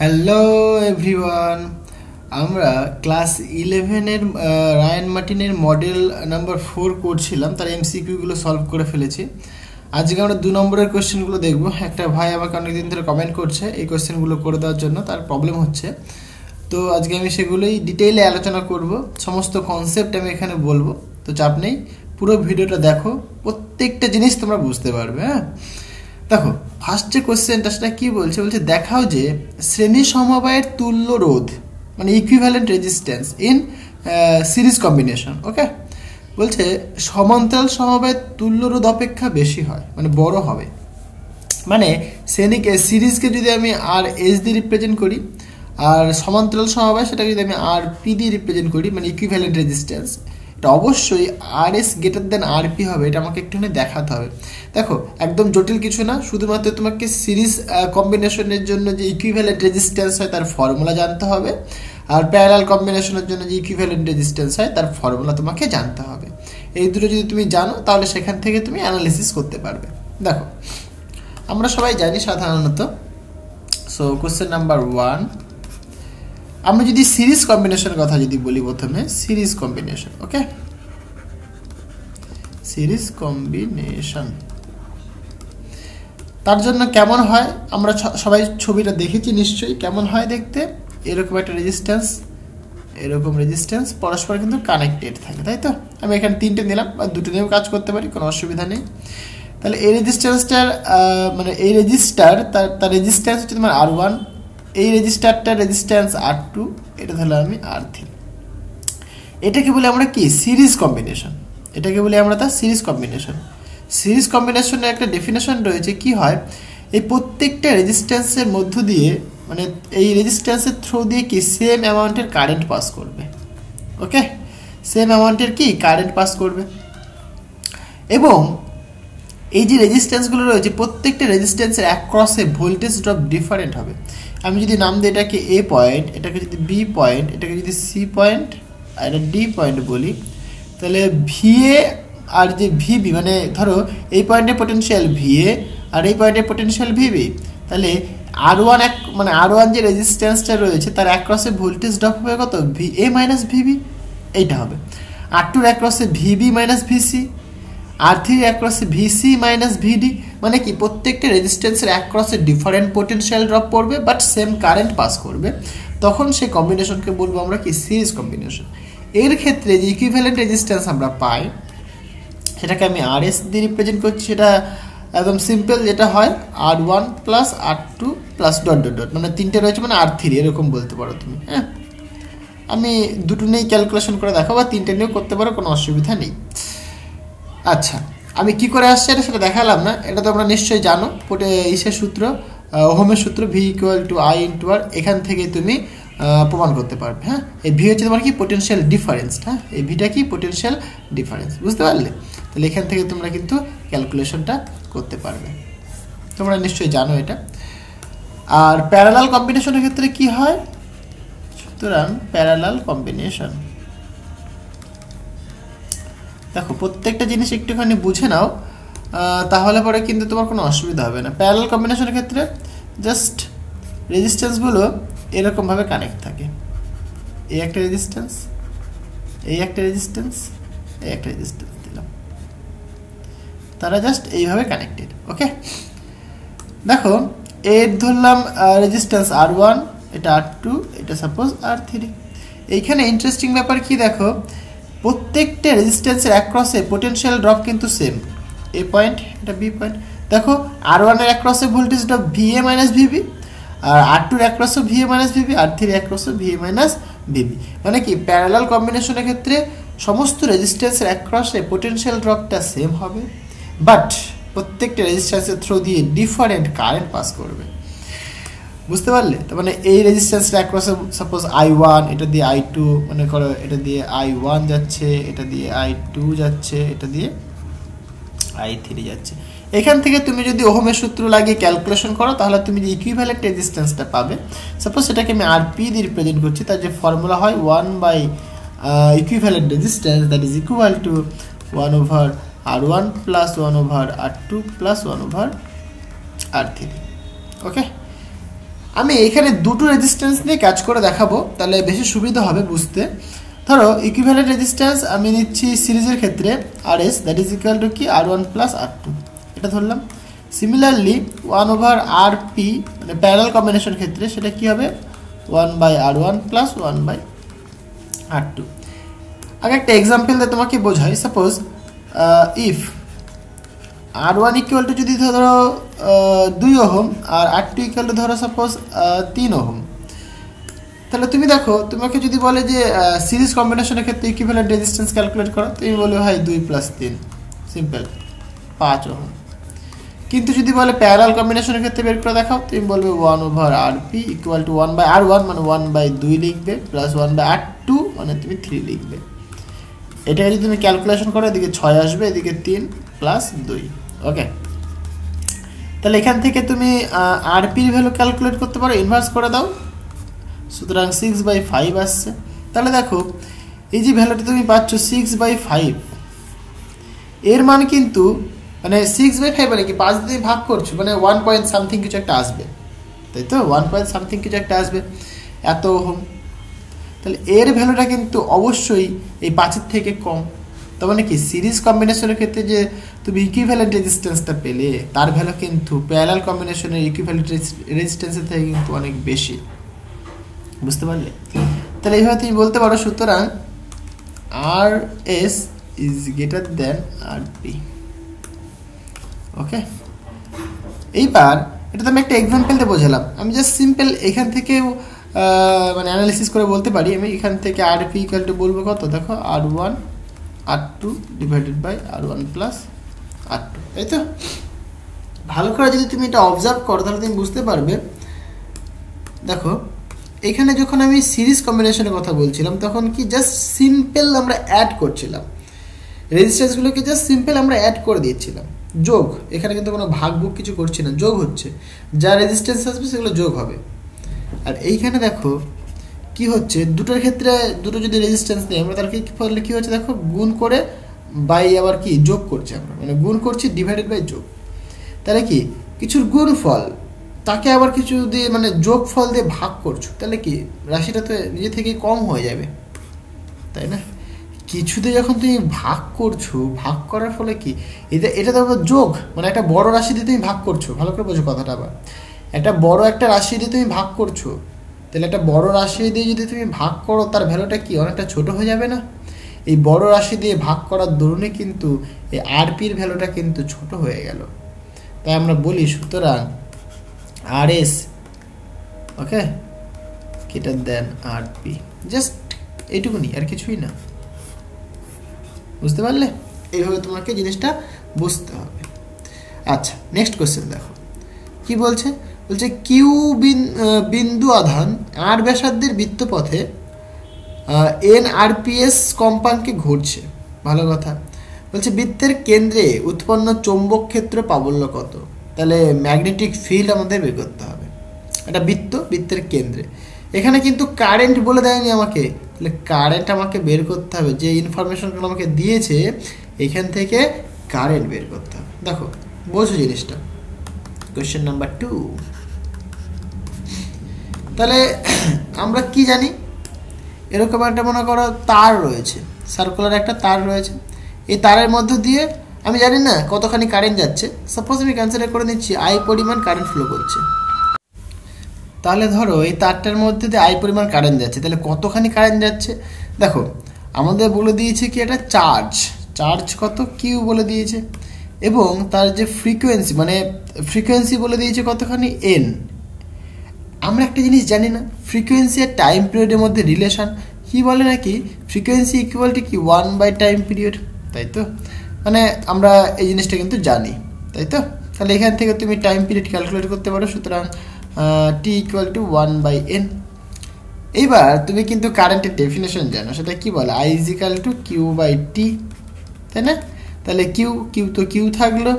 Hello everyone, আমরা class 11-এর Ryan মার্টিনের model number 4 করছিলাম, তার এমসিকিউগুলো সলভ করে ফেলেছি। আজকে আমরা 2 নম্বরের কোয়েশ্চেনগুলো দেখব। একটা ভাই আমাকে অনেকদিন ধরে কমেন্ট করছে এই কোয়েশ্চেনগুলো করে দেওয়ার জন্য, তার প্রবলেম হচ্ছে। তো আজকে আমি সেগুলোই ডিটেইলে আলোচনা করব, সমস্ত কনসেপ্ট আমি এখানে বলবো। তো চাপ নেই, পুরো ভিডিওটা দেখো, প্রত্যেকটা জিনিস তোমরা বুঝতে পারবে। হ্যাঁ, দেখো ফার্স্ট যে কোশ্চেনটা সেটা কি বলছে, দেখাও যে শ্রেণী সমবায়ের তুল্য রোধ মানে equivalent resistance in series combination. Okay, বলছে সমান্তরাল সমবায়ের তুল্য রোধ অপেক্ষা বেশি হয়, মানে বড় হবে। মানে সিরিজকে যদি আমি আর এস দিয়ে রিপ্রেজেন্ট করি, আর সমান্তরাল সমবায় সেটাকে যদি আমি আর পি দিয়ে রিপ্রেজেন্ট করি, মানে ইকুইভ্যালেন্ট রেজিস্ট্যান্স, এটা অবশ্যই আর এস গ্রেটার দেন আর পি হবে। এটা আমাকে একটুখানি দেখাতে হবে। দেখো একদম জটিল কিছু না, শুধুমাত্র তোমাকে সিরিজ কম্বিনেশনের জন্য যে ইকুইভ্যালেন্ট রেজিস্ট্যান্স হয় তার ফর্মুলা জানতে হবে, আর প্যারালাল কম্বিনেশনের জন্য যে ইকুইভ্যালেন্ট রেজিস্ট্যান্স হয় তার ফর্মুলা তোমাকে জানতে হবে। এই দুটো যদি তুমি জানো তাহলে সেখান থেকে তুমি অ্যানালিসিস করতে পারবে। দেখো আমরা সবাই জানি সাধারণত, সো কোশ্চেন নাম্বার 1, আমরা যদি সিরিজ কম্বিনেশনের কথা যদি বলি, প্রথমে সিরিজ কম্বিনেশন। ওকে, সিরিজ কম্বিনেশন তার জন্য কেমন হয় আমরা সবাই ছবিটা দেখেছি নিশ্চয়ই। কেমন হয় দেখতে, এরকম একটা রেজিস্ট্যান্স, এরকম রেজিস্ট্যান্স পরস্পর কিন্তু কানেক্টেড থাকে, তাই তো? আমি এখানে 3টে নিলাম, বা 2টে নিয়েও কাজ করতে পারি, কোনো অসুবিধা নেই। তাহলে এই রেজিস্ট্যান্সটার মানে এই রেজিস্টার তার রেজিস্ট্যান্স হচ্ছে তোমার R1, এই রেজিস্টারটার রেজিস্ট্যান্স R2, এটা ধরলে আমি R3। এটাকে বলি আমরা কি, সিরিজ কম্বিনেশন। এটাকে বলি আমরা তার সিরিজ কম্বিনেশন। সিরিজ কম্বিনেশনের একটা ডেফিনেশন রয়েছে, কি হয়, এই প্রত্যেকটা রেজিস্ট্যান্সের মধ্য দিয়ে, মানে এই রেজিস্ট্যান্সের থ্রু দিয়ে কি সেম অ্যামাউন্টের কারেন্ট পাস করবে। ওকে, সেম অ্যামাউন্টের কি কারেন্ট পাস করবে। এবং এই যে রেজিস্ট্যান্সগুলো রয়েছে, প্রত্যেকটা রেজিস্ট্যান্সের অ্যাক্রসে ভোল্টেজ ড্রপ ডিফারেন্ট হবে। আমি যদি নাম দিই এটাকে এ পয়েন্ট, এটাকে যদি বি পয়েন্ট, এটাকে যদি সি পয়েন্ট, আর এটা ডি পয়েন্ট বলি, তাহলে ভিএ আর যে ভিবি, মানে ধরো এই পয়েন্টের পোটেনশিয়াল ভিএ আর এই পয়েন্টের পোটেনশিয়াল ভিবি, তাহলে R1 মানে R1 যে রেজিস্ট্যান্সটা রয়েছে তার অ্যাক্রসে ভোল্টেজ ড্রপ হবে কত, ভিএ মাইনাস ভিবি, এইটা হবে। R2 অ্যাক্রসে ভিবি মাইনাস ভিসি, R3 অ্যাক্রসে ভিসি মাইনাস ভিডি। মানে কি প্রত্যেকটা রেজিস্ট্যান্সের অ্যাক্রসে ডিফারেন্ট পোটেনশিয়াল ড্রপ পড়বে, বাট সেম কারেন্ট পাস করবে। তখন সেই কম্বিনেশনকে বলবো আমরা কি, সিরিজ কম্বিনেশন। এর ক্ষেত্রে যে ইকুইভ্যালেন্ট রেজিস্ট্যান্স আমরা পাই, সেটাকে আমি আর এস দিয়ে রিপ্রেজেন্ট করছি। সেটা একদম সিম্পল, যেটা হয় R1 plus R2 plus dot dot dot, মানে 3টে রয়েছে, মানে R3 এরকম বলতে পারো তুমি। হ্যাঁ, আমি 2টো নিয়েই ক্যালকুলেশন করে দেখো, বা 3টে নিয়েও করতে পারো, কোনো অসুবিধা নেই। আচ্ছা, আমি কি করে আসছে এটা সেটা দেখালাম না, এটা তো আমরা নিশ্চয়ই জানো। ইসের সূত্র, ওহমের সূত্র, V equal to I into R, এখান থেকে তুমি প্রমাণ করতে পারবে। হ্যাঁ, এই ভি হচ্ছে তোমার কি, পোটেনশিয়াল ডিফারেন্স। হ্যাঁ, এই ভিটা কি, পোটেনশিয়াল ডিফারেন্স, বুঝতে পারলে? তাহলে এখান থেকে তোমরা কিন্তু ক্যালকুলেশনটা করতে পারবে, তোমরা নিশ্চয়ই জানো এটা। আর প্যারালাল কম্বিনেশনের ক্ষেত্রে কি হয়, সুতরাং প্যারালাল কম্বিনেশন, দেখো প্রত্যেকটা জিনিস একটুখানি বুঝে নাও, তাহলে পরে কিন্তু তোমার কোনো অসুবিধা হবে না। প্যারালাল কম্বিনেশনের ক্ষেত্রে জাস্ট রেজিস্ট্যান্সগুলো এরকমভাবে কানেক্ট থাকে। এই একটা রেজিস্ট্যান্স, এই একটা রেজিস্ট্যান্স, এই একটা রেজিস্ট্যান্স দিলাম, তারা জাস্ট এইভাবে কানেক্টেড। ওকে, দেখো এর ধরলাম রেজিস্ট্যান্স R1, এটা R2, এটা সাপোজ R3। এইখানে ইন্টারেস্টিং ব্যাপার কি, দেখো প্রত্যেকটা রেজিস্ট্যান্সের অ্যাক্রসে পোটেনশিয়াল ড্রপ কিন্তু সেম। এ পয়েন্ট, এটা বি পয়েন্ট। দেখো R1 এর অ্যাক্রসে voltage drop VA minus VB, আর R2 এর অ্যাক্রসে ভিএ মাইনাস ভিবি, R3 এর অ্যাক্রসে ভিএ মাইনাস ভিবি। মানে কি প্যারালাল কম্বিনেশনের ক্ষেত্রে সমস্ত রেজিস্ট্যান্সের অ্যাক্রসে পোটেনশিয়াল ড্রপটা সেম হবে, বাট প্রত্যেকটা রেজিস্ট্যান্সের থ্রু দিয়ে ডিফারেন্ট কারেন্ট পাস করবে, বুঝতে পারলে? তার মানে এই রেজিস্ট্যান্সটা অ্যাক্রসে সাপোজ I1, এটা দিয়ে I2, মনে করো এটা দিয়ে I1 যাচ্ছে, এটা দিয়ে I2 যাচ্ছে, এটা দিয়ে I3 যাচ্ছে। এখান থেকে তুমি যদি ওহমের সূত্র লাগিয়ে ক্যালকুলেশন করো, তাহলে তুমি যে ইকুইভ্যালেন্ট রেজিস্ট্যান্সটা পাবে, সাপোজ সেটাকে আমি আরপি দিয়ে রিপ্রেজেন্ট করছি, তার যে ফর্মুলা হয় 1 by equivalent resistance, that is equal to 1 over R1 plus 1 over R2 plus 1 over R3। Okay, আমি এখানে দুটো রেজিস্ট্যান্স নিয়ে কাজ করে দেখাবো, তাহলে বেশি সুবিধা হবে বুঝতে। ধরো ইকুইভ্যালেন্ট রেজিস্ট্যান্স আমি নিচ্ছি সিরিজের ক্ষেত্রে RS, that is equal two কি R1 প্লাস R2, এটা ধরলাম। সিমিলারলি 1/RP মানে প্যারালাল কম্বিনেশন ক্ষেত্রে সেটা কি হবে 1/R1 প্লাস 1/R2। আগে একটা এক্সাম্পল দিয়ে তোমাকে বোঝাই। Suppose if R1 equal to যদি ধরো 2 ওহম আর R2 ইকুয়াল টু ধরো সাপোজ 3 ওহম, তাহলে তুমি দেখো তোমাকে যদি বলে যে সিরিজ কম্বিনেশনের ক্ষেত্রে ইকুইভ্যালেন্ট রেজিস্ট্যান্স ক্যালকুলেট করো, তুমি বলবে ভাই 2 + 3 সিম্পল 5 ওহম। কিন্তু যদি বলে প্যারালাল কম্বিনেশনের ক্ষেত্রে বের করে দেখাও, তুমি বলবে 1/RP ইকুয়াল টু 1/R1 মানে 1/2 লিখবে প্লাস 1/R2 মানে তুমি 3 লিখবে। এটাকে যদি তুমি ক্যালকুলেশন করো এদিকে 6 আসবে, এদিকে 3 প্লাস 2। ওকে, তাহলে এখান থেকে তুমি আরপির ভ্যালু ক্যালকুলেট করতে পারো, ইনভার্স করে দাও, সুতরাং 6/5 আসছে। তাহলে দেখো এই যে ভ্যালুটা তুমি পাচ্ছ 6/5, এর মান কিন্তু মানে 6/5 মানে কি 5 দিয়ে ভাগ করছো মানে 1 পয়েন্ট সামথিং কিছু একটা আসবে, তাই তো 1 পয়েন্ট সামথিং কিছু একটা আসবে এত ওহম। তাহলে এর ভ্যালুটা কিন্তু অবশ্যই এই 5-এর থেকে কম। তার মানে কি সিরিজ কম্বিনেশনের ক্ষেত্রে যে তুমি ইকুইভ্যালেন্ট রেজিস্ট্যান্সটা পেলে তার ভ্যালু কিন্তু প্যারালাল কম্বিনেশনের ইকুইভ্যালেন্ট রেজিস্ট্যান্সের থেকে কিন্তু অনেক বেশি, বুঝতে পারলে? তাহলে এইভাবে তুমি বলতে পারো সুতরাং RS is greater than RP। ওকে, এইবার এটা তো আমি একটা এক্সাম্পল দিয়ে বোঝালাম, আমি জাস্ট সিম্পল এখান থেকে মানে অ্যানালিসিস করে বলতে পারি। আমি এখান থেকে RP ইকুয়াল টু বলবো কত, দেখো R1 R2 divided by R1 plus R2, তাই তো? ভালো করে যদি তুমি এটা অবজার্ভ করো তাহলে তুমি বুঝতে পারবে। দেখো এখানে যখন আমি সিরিজ কম্বিনেশনের কথা বলছিলাম তখন কি জাস্ট সিম্পল আমরা অ্যাড করছিলাম, রেজিস্ট্যান্সগুলোকে জাস্ট সিম্পল আমরা অ্যাড করে দিয়েছিলাম, যোগ। এখানে কিন্তু কোনো ভাগ বুক কিছু করছি না, যোগ হচ্ছে, যা রেজিস্ট্যান্স আসবে সেগুলো যোগ হবে। আর এইখানে দেখো কি হচ্ছে, দুটোর ক্ষেত্রে দুটো যদি রেজিস্ট্যান্স নেই আমরা তার ফলে কি হচ্ছে দেখো গুণ করে বাই আবার কি যোগ করছি আমরা, মানে গুণ করছি ডিভাইডেড বাই যোগ। তাহলে কি কিছুর গুণ ফল তাকে আবার কিছু দিয়ে মানে যোগ ফল দিয়ে ভাগ করছো, তাহলে কি রাশিটা তো নিজে থেকেই কম হয়ে যাবে, তাই না? কিছুতে যখন তুমি ভাগ করছো, ভাগ করার ফলে কি এটা তো যোগ, মানে একটা বড় রাশি দিয়ে তুমি ভাগ করছো, ভালো করে বোঝো কথাটা। আবার একটা বড় একটা রাশি দিয়ে তুমি ভাগ করছো, তাহলে একটা বড় রাশি দিয়ে যদি তুমি ভাগ করো তার ভ্যালুটা কি অনেকটা ছোট হয়ে যাবে না? এই বড় রাশি দিয়ে ভাগ করার দরুনে কিন্তু এই আরপির ভ্যালুটা কিন্তু ছোট হয়ে গেল। তাই আমরা বলি সুতরাং RS ওকে গ্রেটার দেন RP, জাস্ট এইটুকুনি, আর কিছুই না, বুঝতে পারলে? এইভাবে তোমাকে জিনিসটা বুঝতে হবে। আচ্ছা, নেক্সট কোশ্চেন দেখো কি বলছে। বলছে কিউ বিন্দু আধান আর ব্যাসার্ধের বৃত্তপথে NRPS কম্পাঙ্কে ঘুরছে। ভালো কথা। বলছে বৃত্তের কেন্দ্রে উৎপন্ন চৌম্বক ক্ষেত্র প্রাবল্য কত? তাহলে ম্যাগনেটিক ফিল্ড আমাদের বের করতে হবে। এটা বৃত্তের কেন্দ্রে, এখানে কিন্তু কারেন্ট বলে দেয়নি আমাকে, তাহলে কারেন্ট আমাকে বের করতে হবে। যে ইনফরমেশনগুলো আমাকে দিয়েছে এখান থেকে কারেন্ট বের করতে হবে। দেখো বোঝো জিনিসটা। কোয়েশ্চেন নাম্বার 2, তাহলে আমরা কি জানি, এরকম একটা মনে করো তার রয়েছে, সার্কুলার একটা তার রয়েছে, এই তারের মধ্য দিয়ে আমি জানি না কতখানি কারেন্ট যাচ্ছে, সাপোজ আমি কনসিডার করে নিচ্ছি I পরিমাণ কারেন্ট ফ্লো করছে। তাহলে ধরো এই তারটার মধ্যে দিয়ে I পরিমাণ কারেন্ট যাচ্ছে, তাহলে কতখানি কারেন্ট যাচ্ছে দেখো আমাদের বলে দিয়েছে কি এটা চার্জ কত কিউ বলে দিয়েছে, এবং তার যে ফ্রিকোয়েন্সি মানে ফ্রিকোয়েন্সি বলে দিয়েছে কতখানি n। আমরা একটা জিনিস জানি না, ফ্রিকোয়েন্সি আর টাইম পিরিয়ডের মধ্যে রিলেশন কি বলে নাকি ফ্রিকোয়েন্সি ইকুয়াল টু কি 1/টাইম পিরিয়ড, তাই তো? মানে আমরা এই জিনিসটা কিন্তু জানি, তাই তো? তাহলে এখান থেকে তুমি টাইম পিরিয়ড ক্যালকুলেট করতে পারো, সুতরাং t ইকুয়াল টু 1/n। এইবার তুমি কিন্তু কারেন্টের ডেফিনেশন জানো, সেটা কি বলে I is equal two Q/T, তাই না? তাহলে কিউ তো কিউ থাকলো,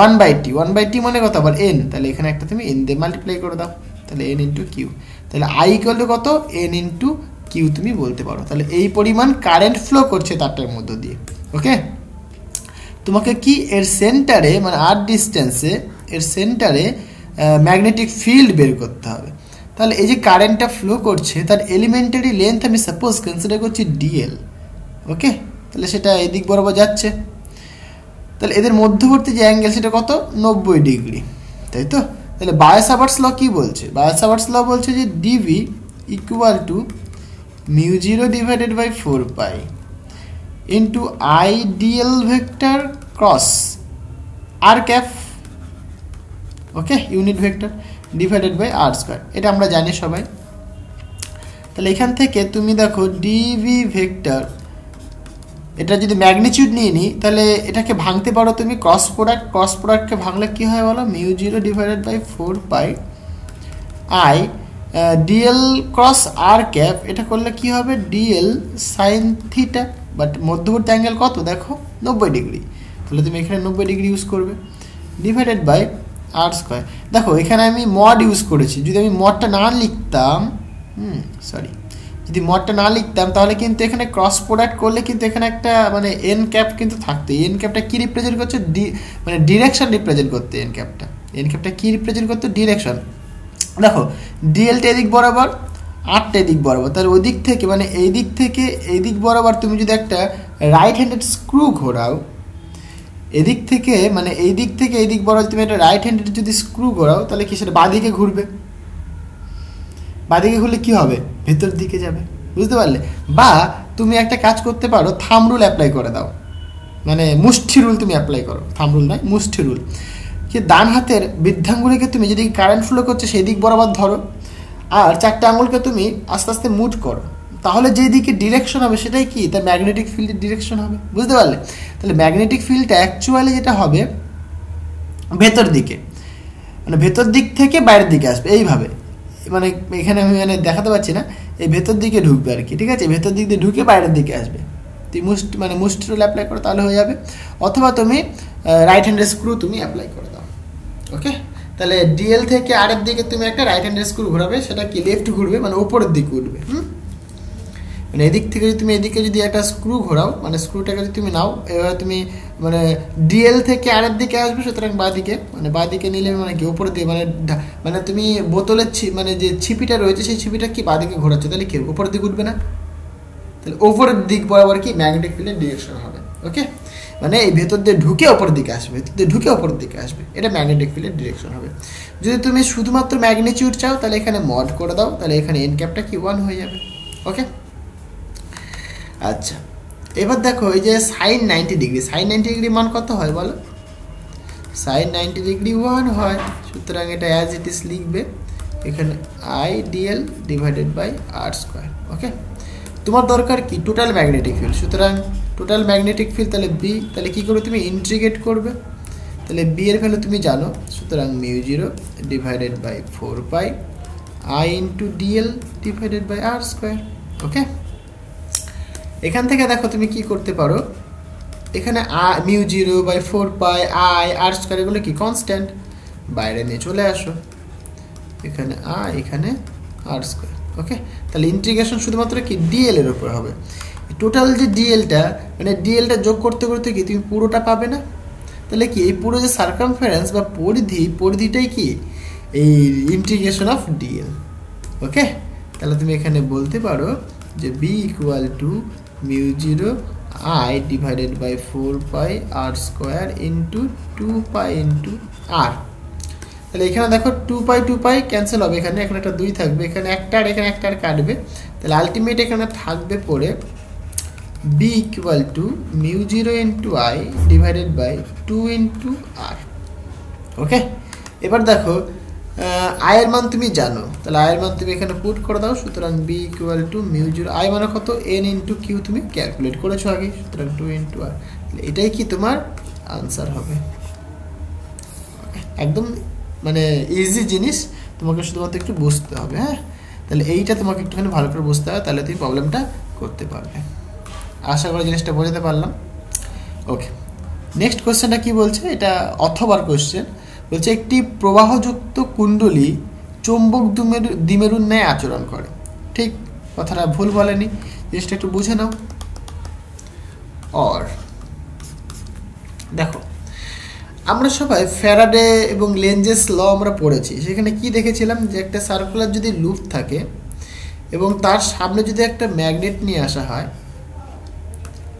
1/T মানে কত আবার n, তাহলে এখানে একটা তুমি n দিয়ে মাল্টিপ্লাই করে দাও, তাহলে n ইন্টু কিউ, তাহলে I ইকুয়াল টু কত n ইন্টু কিউ তুমি বলতে পারো। তাহলে এই পরিমাণ কারেন্ট ফ্লো করছে তারটার মধ্য দিয়ে। ওকে, তোমাকে কি এর সেন্টারে মানে আর ডিস্টেন্সে এর সেন্টারে ম্যাগনেটিক ফিল্ড বের করতে হবে। তাহলে এই যে কারেন্টটা ফ্লো করছে তার এলিমেন্টারি লেন্থ আমি সাপোজ কনসিডার করছি ডিএল। ওকে, তাহলে সেটা এদিক বরাবর যাচ্ছে, তাহলে এদের মধ্যবর্তী যে অ্যাঙ্গেল সেটা কত, 90 ডিগ্রি, তাই তো। তাহলে বায়ো-সাভার্টস ল কি বলছে, বায়ো-সাভার্টস ল বলছে যে dV equal to μ0 divided by 4 pi into I dl vector cross R cap, okay, unit vector divided by R square, এটা আমরা জানি সবাই। তাহলে এখান থেকে তুমি দেখো ডিভি ভেক্টর, এটা যদি ম্যাগনিটিউড নিয়ে নিই তাহলে এটাকে ভাঙতে পারো তুমি ক্রস প্রোডাক্টকে ভাঙলে কি হয় বলো, μ0 divided by 4 pi I dl cross R cap, এটা করলে কি হবে ডিএল সাইন থিটা, বাট মধ্যবর্তী অ্যাঙ্গেল কত দেখো 90 ডিগ্রি, তাহলে তুমি এখানে 90 ডিগ্রি ইউজ করবে ডিভাইডেড বাই আর স্কোয়ার। দেখো এখানে আমি মড ইউজ করেছি, যদি আমি মডটা না লিখতাম, যদি মডটা না লিখতাম তাহলে কিন্তু এখানে ক্রস প্রোডাক্ট করলে কিন্তু এখানে একটা মানে এন ক্যাপ কিন্তু থাকতো। এন ক্যাপটা কি রিপ্রেজেন্ট করছে, মানে ডিরেকশন রিপ্রেজেন্ট করতে, এন ক্যাপটা কি রিপ্রেজেন্ট করতো, ডিরেকশন। দেখো ডিএলটা এদিক বরাবর, আরটা এদিক বরাবর, তাহলে ওই দিক থেকে মানে এই দিক থেকে এই দিক বরাবর তুমি যদি একটা রাইট হ্যান্ডেড স্ক্রু ঘোরাও, এদিক থেকে মানে এই দিক থেকে এই দিক বরাবর তুমি একটা রাইট হ্যান্ডেড যদি স্ক্রু ঘোরাও তাহলে কি সেটা বাঁদিকে ঘুরবে, বাঁদিকে ঘুরলে কি হবে, ভেতর দিকে যাবে, বুঝতে পারলে। বা তুমি একটা কাজ করতে পারো, থাম রুল অ্যাপ্লাই করে দাও, মানে মুষ্টি রুল তুমি অ্যাপ্লাই করো, থাম রুল নয় মুষ্টি রুল, কি ডান হাতের বৃদ্ধাঙ্গুলিকে তুমি যেদিকে কারেন্ট ফ্লো করছে সেই দিক বরাবর ধরো, আর চারটে আঙুলকে তুমি আস্তে আস্তে মুভ করো, তাহলে যেদিকে ডিরেকশন হবে সেটাই কি, তার ম্যাগনেটিক ফিল্ডের ডিরেকশন হবে, বুঝতে পারলে। তাহলে ম্যাগনেটিক ফিল্ডটা অ্যাকচুয়ালি যেটা হবে ভেতর দিকে, মানে ভেতর দিক থেকে বাইরের দিকে আসবে, এইভাবে, মানে এখানে আমি মানে দেখাতে পারছি না, এই ভেতর দিকে ঢুকবে আর কি, ঠিক আছে, ভেতর দিক দিয়ে ঢুকে বাইরের দিকে আসবে। তুই মুষ্টি রুল অ্যাপ্লাই করো তাহলে হয়ে যাবে, অথবা তুমি রাইট হ্যান্ডের স্ক্রু তুমি অ্যাপ্লাই করে দাও। ওকে, তাহলে ডিএল থেকে আর এর দিকে তুমি একটা রাইট হ্যান্ডের স্ক্রু ঘোরাবে, সেটা কি লেফট ঘুরবে, মানে উপরের দিকে উঠবে, মানে এদিক থেকে যদি তুমি এদিকে যদি একটা স্ক্রু ঘোরাও, মানে স্ক্রুটাকে যদি তুমি নাও, এবার তুমি মানে ডিএল থেকে আর এর দিকে আসবে, সুতরাং বাঁদিকে, মানে বাঁদিকে নিলে মানে কি উপরের দিকে, মানে তুমি বোতলের মানে যে ছিপিটা রয়েছে সেই ছিপিটা কি বাঁদিকে ঘোরাচ্ছে, তাহলে কি উপরের দিকে উঠবে না, তাহলে উপরের দিক বরাবর কি ম্যাগনেটিক ফিল্ডের ডিরেকশন হবে। ওকে, মানে এই ভেতর দিয়ে ঢুকে ওপরের দিকে আসবে, ভেতর দিয়ে ঢুকে ওপরের দিকে আসবে, এটা ম্যাগনেটিক ফিল্ডের ডিরেকশন হবে। যদি তুমি শুধুমাত্র ম্যাগনিটিউড চাও তাহলে এখানে মড করে দাও, তাহলে এখানে এন ক্যাপটা কি 1 হয়ে যাবে। ওকে, আচ্ছা এবার দেখো এই যে সাইন 90 ডিগ্রি, সাইন 90 ডিগ্রি মান কত হয় বলো, সাইন 90 ডিগ্রি 1 হয়, সুতরাং এটা অ্যাজ ইট ইজ লিখবে এখানে I dl divided by R square. Okay, তোমার দরকার কি টোটাল ম্যাগনেটিক ফিল্ড, সুতরাং টোটাল ম্যাগনেটিক ফিল্ড তাহলে বি, তাহলে কী করবে তুমি ইন্টিগ্রেট করবে, তাহলে বি এর ভ্যালু তুমি জানো, সুতরাং μ0 divided by 4 pi I into dl divided by R square. Okay, এখান থেকে দেখো তুমি কি করতে পারো, এখানে μ0 by 4 pi I R square এগুলো কি কনস্ট্যান্ট, বাইরে নিয়ে চলে আসো, এখানে এখানে আর স্কোয়ার। ওকে, তাহলে ইন্টিগ্রেশন শুধুমাত্র কি ডিএল এর উপর হবে, টোটাল যে ডিএলটা মানে ডিএলটা যোগ করতে করতে কি তুমি পুরোটা পাবে না, তাহলে কি এই পুরো যে সার্কামফারেন্স বা পরিধিটাই কি এই ইন্টিগ্রেশন অফ ডিএল। ওকে, তাহলে তুমি এখানে বলতে পারো যে B equal to μ0 I divided by 4 pi R square into 2 pi into R. তাহলে এখানে দেখো 2 পাই ক্যান্সেল হবে, এখানে একটা 2 থাকবে, এখানে একটা আর এখানে একটা আর কাটবে, তাহলে আলটিমেট এখানে থাকবে পড়ে B equal to μ0 into I divided by 2 into R. Okay, এবার দেখো আয়ের মান তুমি জানো, তাহলে আয়ের মান তুমি এখানে পুট করে দাও, সুতরাং বি ইকুয়াল টু μ0 আই মানে কত এন ইন্টু কিউ তুমি ক্যালকুলেট করেছো আগে, সুতরাং 2 ইন্টু আর, এটাই কি তোমার আনসার হবে। একদম মানে ইজি জিনিস, তোমাকে শুধুমাত্র একটু বুঝতে হবে। হ্যাঁ, তাহলে এইটা তোমাকে একটুখানি ভালো করে বুঝতে হবে, তাহলে তুমি প্রবলেমটা করতে পারবে। আশা করি জিনিসটা বোঝাতে পারলাম। ওকে, নেক্সট কোশ্চেনটা কি বলছে, এটা অথবার কোশ্চেন, বলছে একটি প্রবাহযুক্ত কুণ্ডলী চৌম্বক দ্বিমেরুর ন্যায় আচরণ করে। ঠিক, কথাটা ভুল বলেনি, জিনিসটা একটু বুঝে নাও। অর দেখো আমরা সবাই ফ্যারাডে এবং লেঞ্জেস ল আমরা পড়েছি, সেখানে কি দেখেছিলাম যে একটা সার্কুলার যদি লুপ থাকে এবং তার সামনে যদি একটা ম্যাগনেট নিয়ে আসা হয়,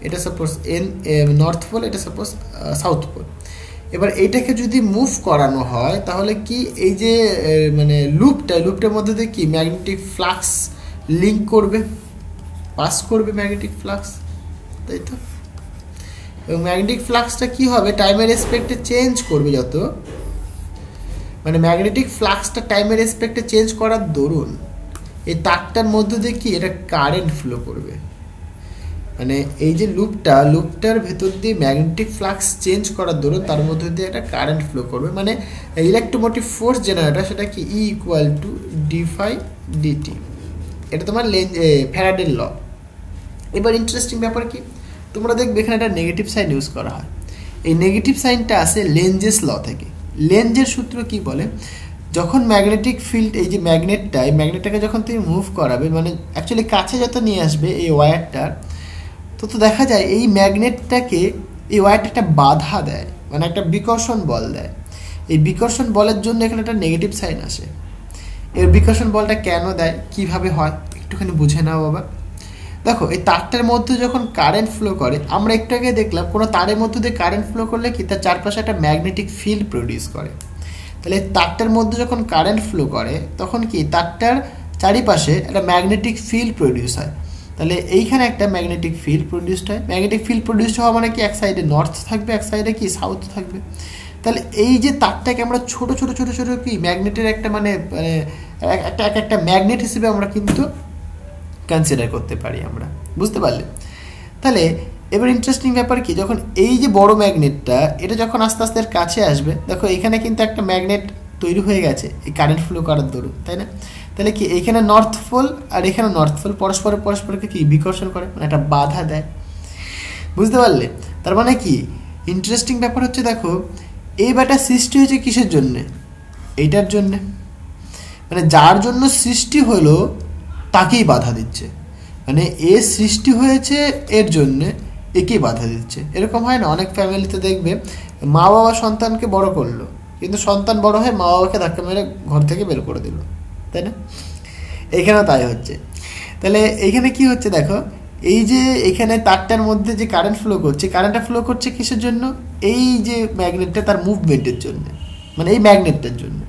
এটা সাপোজ নর্থ পোল, এটা সাপোজ সাউথ পোল, এবার এইটাকে যদি মুভ করানো হয় তাহলে কি এই যে মানে লুপটার মধ্যে দিয়ে কি ম্যাগনেটিক ফ্লাক্স লিঙ্ক করবে, পাস করবে ম্যাগনেটিক ফ্লাক্স, তাই তো? এবং ম্যাগনেটিক ফ্লাক্সটা কি হবে, টাইমের রেসপেক্টে চেঞ্জ করবে, যত মানে ম্যাগনেটিক ফ্লাক্সটা টাইমের রেসপেক্টে চেঞ্জ করার দরুন এই তারটার মধ্যে দিয়ে কি এটা কারেন্ট ফ্লো করবে। মানে এই যে লুপটার ভেতর দিয়ে ম্যাগনেটিক ফ্লাক্স চেঞ্জ করার দরুন তার মধ্যে দিয়ে একটা কারেন্ট ফ্লো করবে। মানে ইলেকট্রোমোটিভ ফোর্স যেটা সেটা কি E equal to d phi d t, এটা তোমার ফ্যারাডের ল। এবার ইন্টারেস্টিং ব্যাপার কি, তোমরা দেখবে এখানে একটা নেগেটিভ সাইন ইউজ করা হয়। এই নেগেটিভ সাইনটা আসে লেঞ্জেস ল থেকে। লেঞ্জের সূত্র কি বলে, যখন ম্যাগনেটিক ফিল্ড এই যে ম্যাগনেটটাকে যখন তুমি মুভ করাবে, মানে অ্যাকচুয়ালি কাছে যত নিয়ে আসবে এই ওয়্যারটার, তো দেখা যায় এই ম্যাগনেটটাকে এই ওয়্যারটা একটা বাধা দেয়, মানে একটা বিকর্ষণ বল দেয়। এই বিকর্ষণ বলের জন্য এখানে একটা নেগেটিভ সাইন আসে। এর বিকর্ষণ বলটা কেন দেয়, কিভাবে হয় একটুখানি বুঝে নাও বাবা। দেখো এই তারটার মধ্যে যখন কারেন্ট ফ্লো করে, আমরা একটু আগে দেখলাম কোনো তারের মধ্যে দিয়ে কারেন্ট ফ্লো করলে কি তার চারপাশে একটা ম্যাগনেটিক ফিল্ড প্রডিউস করে। তাহলে তারটার মধ্যে যখন কারেন্ট ফ্লো করে তখন কি তারটার চারিপাশে একটা ম্যাগনেটিক ফিল্ড প্রডিউস হয়। তাহলে এইখানে একটা ম্যাগনেটিক ফিল্ড প্রডিউসড হয়। ম্যাগনেটিক ফিল্ড প্রডিউসড হওয়া মানে কি এক সাইডে নর্থ থাকবে, এক সাইডে কি সাউথ থাকবে। তাহলে এই যে তারটাকে আমরা ছোট ছোট ছোট ছোট কি ম্যাগনেটের একটা মানে একটা ম্যাগনেট হিসেবে আমরা কিন্তু কনসিডার করতে পারি, আমরা বুঝতে পারলে। তাহলে এবার ইন্টারেস্টিং ব্যাপার কি, যখন এই যে বড় ম্যাগনেটটা এটা যখন আস্তে আস্তে এর কাছে আসবে, দেখো এখানে কিন্তু একটা ম্যাগনেট তৈরি হয়ে গেছে এই কারেন্ট ফ্লো করার দরুন, তাই না? তাহলে কি এইখানে নর্থ পোল আর এখানে নর্থ পোল পরস্পরকে কি বিকর্ষণ করে, মানে একটা বাধা দেয়, বুঝতে পারলে? তার মানে কি ইন্টারেস্টিং ব্যাপার হচ্ছে, দেখো এই ব্যাটা সৃষ্টি হয়েছে কিসের জন্যে, এইটার জন্যে, মানে যার জন্য সৃষ্টি হলো তাকেই বাধা দিচ্ছে। মানে এ সৃষ্টি হয়েছে এর জন্যে, একেই বাধা দিচ্ছে। এরকম হয় না, অনেক ফ্যামিলিতে দেখবে মা বাবা সন্তানকে বড় করলো, কিন্তু সন্তান বড় হয়ে মা বাবাকে ধাক্কা মেরে ঘর থেকে বের করে দিল, তাই না? এখানেও তাই হচ্ছে। তাহলে এইখানে কি হচ্ছে দেখো, এই যে এখানে তারটার মধ্যে যে কারেন্ট ফ্লো করছে, কারেন্টটা ফ্লো করছে কিসের জন্য, এই যে ম্যাগনেটটা তার মুভমেন্টের জন্য, মানে এই ম্যাগনেটটার জন্য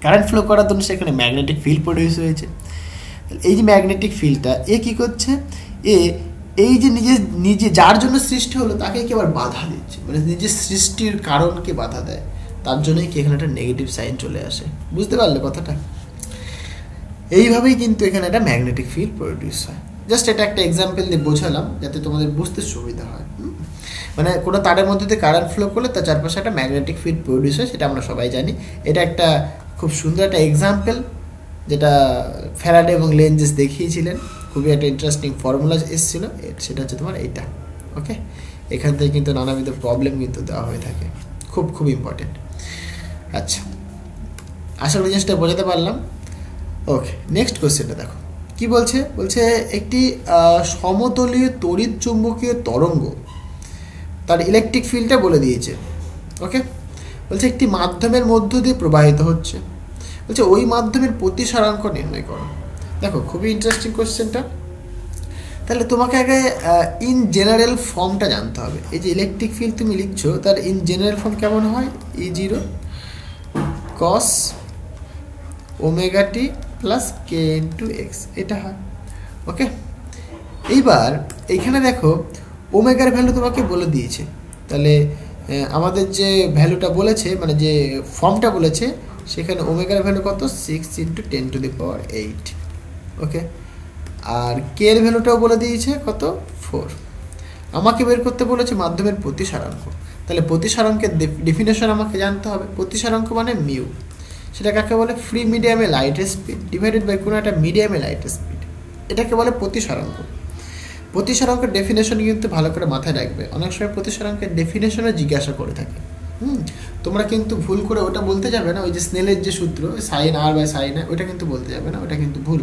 কারেন্ট ফ্লো করার জন্য সেখানে ম্যাগনেটিক ফিল্ড প্রডিউস হয়েছে। এই যে ম্যাগনেটিক ফিল্ডটা এ কী করছে, এই যে নিজে যার জন্য সৃষ্টি হলো তাকে কি আবার বাধা দিচ্ছে, মানে নিজের সৃষ্টির কারণকে বাধা দেয়। তার জন্যই কি এখানে একটা নেগেটিভ সাইন চলে আসে, বুঝতে পারলে কথাটা? এইভাবেই কিন্তু এখানে একটা ম্যাগনেটিক ফিল্ড প্রডিউস হয়। জাস্ট এটা একটা এক্সাম্পল দিয়ে বোঝালাম যাতে তোমাদের বুঝতে সুবিধা হয়। মানে কোনো তারের মধ্যে দিয়ে কারেন্ট ফ্লো করলে তার চারপাশে একটা ম্যাগনেটিক ফিল্ড প্রডিউস হয়, সেটা আমরা সবাই জানি। এটা একটা খুব সুন্দর একটা এক্সাম্পল যেটা ফ্যারাডে এবং লেঞ্জেস দেখিয়েছিলেন। খুবই একটা ইন্টারেস্টিং ফর্মুলা এসেছিলো, সেটা হচ্ছে তোমার এইটা। ওকে, এখান থেকে কিন্তু নানাবিধ প্রবলেম কিন্তু দেওয়া হয়ে থাকে, খুব খুব ইম্পর্টেন্ট। আচ্ছা, আশা করি জিনিসটা বোঝাতে পারলাম। ওকে, নেক্সট কোয়েশ্চেনটা দেখো কি বলছে। বলছে একটি সমতলীয় তড়িৎ চুম্বকীয় তরঙ্গ তার ইলেকট্রিক ফিল্ডটা বলে দিয়েছে। ওকে, বলছে একটি মাধ্যমের মধ্য দিয়ে প্রবাহিত হচ্ছে, বলছে ওই মাধ্যমের প্রতিসরাঙ্ক নির্ণয় করো। দেখো খুবই ইন্টারেস্টিং কোয়েশ্চেনটা। তাহলে তোমাকে আগে ইন জেনারেল ফর্মটা জানতে হবে। এই যে ইলেকট্রিক ফিল্ড তুমি লিখছো তার ইন জেনারেল ফর্ম কেমন হয়, E0 cos omega t plus কে ইন্টু এক্স, এটা হয়। ওকে, এইবার এইখানে দেখো ওমেগার ভ্যালু তোমাকে বলে দিয়েছে। তাহলে আমাদের যে ভ্যালুটা বলেছে, মানে যে ফর্মটা বলেছে, সেখানে ওমেগার ভ্যালু কত, 6 × 10⁸। ওকে, আর কে এর ভ্যালুটাও বলে দিয়েছে কত, 4। আমাকে বের করতে বলেছে মাধ্যমের প্রতিসারাঙ্ক। তাহলে প্রতিসারাঙ্কের ডেফিনেশন আমাকে জানতে হবে। প্রতিসারাঙ্ক মানে মিউ, সেটা কাকে বলে, ফ্রি মিডিয়ামে লাইটের স্পিড ডিভাইডেড বাই কোনো একটা মিডিয়ামে লাইটের স্পিড, এটাকে বলে প্রতিসারাঙ্ক। প্রতিসারাঙ্কের ডেফিনেশন কিন্তু ভালো করে মাথায় রাখবে, অনেক সময় প্রতিসারাঙ্কের ডেফিনেশনও জিজ্ঞাসা করে থাকে। তোমরা কিন্তু ভুল করে ওটা বলতে যাবে না, ওই যে স্নেলের যে সূত্র sin r/sin r, ওইটা কিন্তু বলতে যাবে না, ওটা কিন্তু ভুল।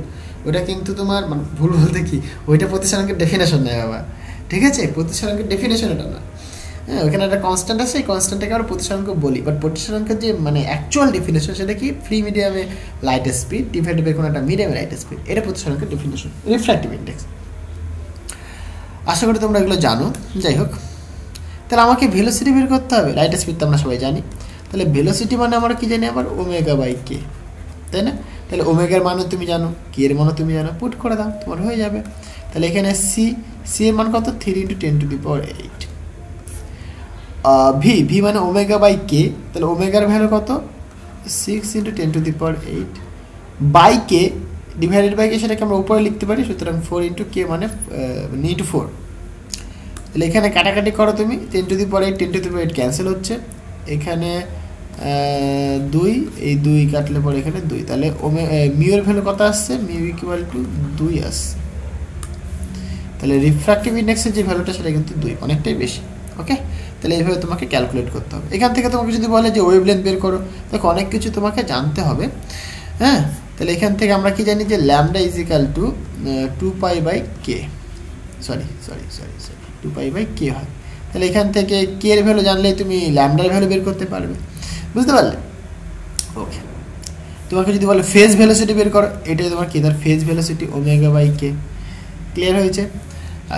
ওটা কিন্তু তোমার মানে ভুল বলতে কি, ওইটা প্রতিসারাঙ্কের ডেফিনেশন নেয় বাবা, ঠিক আছে? প্রতিসারাঙ্কের ডেফিনেশন এটা না। হ্যাঁ, ওখানে একটা কনস্ট্যান্ট আছে, এই কনস্ট্যান্টটাকে আমরা প্রতিসরাঙ্ক বলি, বাট প্রতিসরাঙ্কের যে মানে অ্যাকচুয়াল ডেফিনেশন সেটা কি, ফ্রি মিডিয়ামে লাইট স্পিড ডিভাইডেড বাই কোনো একটা মিডিয়ামে লাইট স্পিড, এটা প্রতিসরাঙ্কের ডেফিনেশন, রিফ্র্যাক্টিভ ইন্ডেক্স। আশা করি তোমরা এগুলো জানো। যাই হোক, তাহলে আমাকে ভেলোসিটি বের করতে হবে, লাইট স্পিড তো আমরা সবাই জানি, তাহলে ভেলোসিটি মানে আমরা কি জানি আবার ওমেগা বাই কে, তাই না? তাহলে ওমেগার মানও তুমি জানো, কে এর মানও তুমি জানো, পুট করে দাও, তোমার হয়ে যাবে। তাহলে এখানে সি এর মান কত, 3 × 10⁸। ভি মানে ওমেগা বাই কে, তাহলে ওমেগার ভ্যালু কত, 6 × 10⁸ বাই কে ডিভাইডেড বাই কে, সেটাকে আমরা উপরে লিখতে পারি, সুতরাং 4 × কে মানে × 4। তাহলে এখানে কাটাকাটি করো তুমি, 10⁸, 10⁸ ক্যান্সেল হচ্ছে, এখানে 2, এই 2 কাটলে পরে এখানে 2, তাহলে মিউর ভ্যালু কত আসছে, মিউ ইকুয়াল টু 2 আসছে। তাহলে রিফ্র্যাক্টিভ ইন্ডেক্সের যে ভ্যালুটা সেটা কিন্তু 2, অনেকটাই বেশি। ওকে, তাহলে এইভাবে তোমাকে ক্যালকুলেট করতে হবে। এখান থেকে তোমাকে যদি বলে যে ওয়েভলেন্থ বের করো, দেখো অনেক কিছু তোমাকে জানতে হবে। হ্যাঁ, তাহলে এখান থেকে আমরা কি জানি যে lambda is equal to 2π/k, sorry 2π/k হয়। তাহলে এখান থেকে কে এর ভ্যালু জানলে তুমি ল্যামডার ভ্যালু বের করতে পারবে, বুঝতে পারলে? ওকে, তোমাকে যদি বলে ফেজ ভেলোসিটি বের করো, এটাই তোমার কি, ধর ফেজ ভেলোসিটি ω/k। ক্লিয়ার হয়েছে?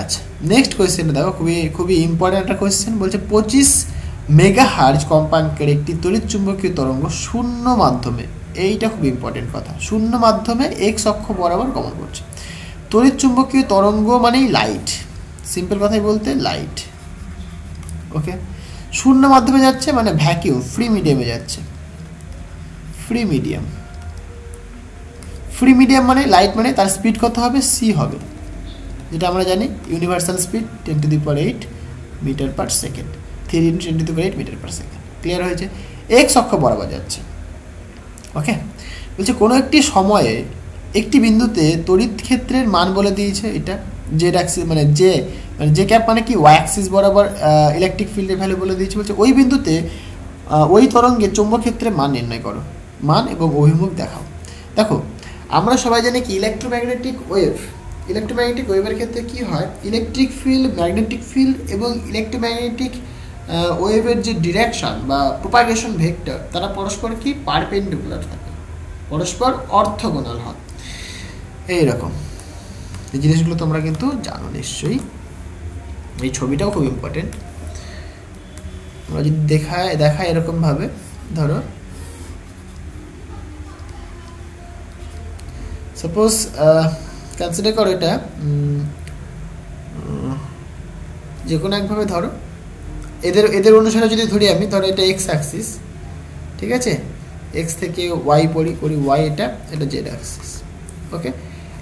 আচ্ছা, নেক্সট কোয়েশ্চেনটা দেখো, খুবই ইম্পর্টেন্ট একটা কোয়েশ্চেন। বলছে 25 মেগাহার্জ কম্পাঙ্কের একটি তড়িৎ চুম্বকীয় তরঙ্গ শূন্য মাধ্যমে, এইটা খুব ইম্পর্টেন্ট কথা, শূন্য মাধ্যমে এক্স অক্ষ বরাবর গমন করছে। তড়িৎ চুম্বকীয় তরঙ্গ মানেই লাইট, সিম্পল কথাই বলতে লাইট। ওকে, শূন্য মাধ্যমে যাচ্ছে মানে ভ্যাকিউম, ফ্রি মিডিয়ামে যাচ্ছে, ফ্রি মিডিয়াম মানে লাইট, মানে তার স্পিড কত হবে, সি হবে, যেটা আমরা জানি universal speed 10⁸ metre per second, 3 × 10⁸ metre per second. Clear হয়েছে? এক্স অক্ষ বরাবর যাচ্ছে। ওকে, বলছে কোনো একটি সময়ে একটি বিন্দুতে তড়িৎ ক্ষেত্রের মান বলে দিয়েছে, এটা জেড অ্যাক্সিস মানে জে ক্যাপ মানে কি, ওয়াই অ্যাক্সিস বরাবর ইলেকট্রিক ফিল্ডের ভ্যালু বলে দিয়েছে। বলছে ওই বিন্দুতে ওই তরঙ্গে চৌম্বক ক্ষেত্রের মান নির্ণয় করো, মান এবং অভিমুখ দেখাও। দেখো আমরা সবাই জানি কি ইলেকট্রোম্যাগনেটিক ওয়েভের ক্ষেত্রে কি হয়, ইলেকট্রিক ফিল্ড, ম্যাগনেটিক ফিল্ড এবং ইলেকট্রোম্যাগনেটিক ওয়েভের যে ডিরেকশন বা প্রোপাগেশন ভেক্টর, তারা পরস্পর কি পারপেন্ডিকুলার থাকে, পরস্পর অর্থগোনাল হয়। এইরকম এই জিনিসগুলো তোমরা কিন্তু জানো নিশ্চয়ই। এই ছবিটাও খুব ইম্পর্টেন্ট। আমরা যদি দেখায় এরকমভাবে, ধরো সাপোজ কনসিডার করো এটা যে কোনো একভাবে ধরো, এদের অনুসারে যদি ধরি আমি, ধরো এটা এক্স অ্যাক্সিস, ঠিক আছে, এক্স থেকে ওয়াই করি ওয়াই, এটা জেড অ্যাক্সিস। ওকে,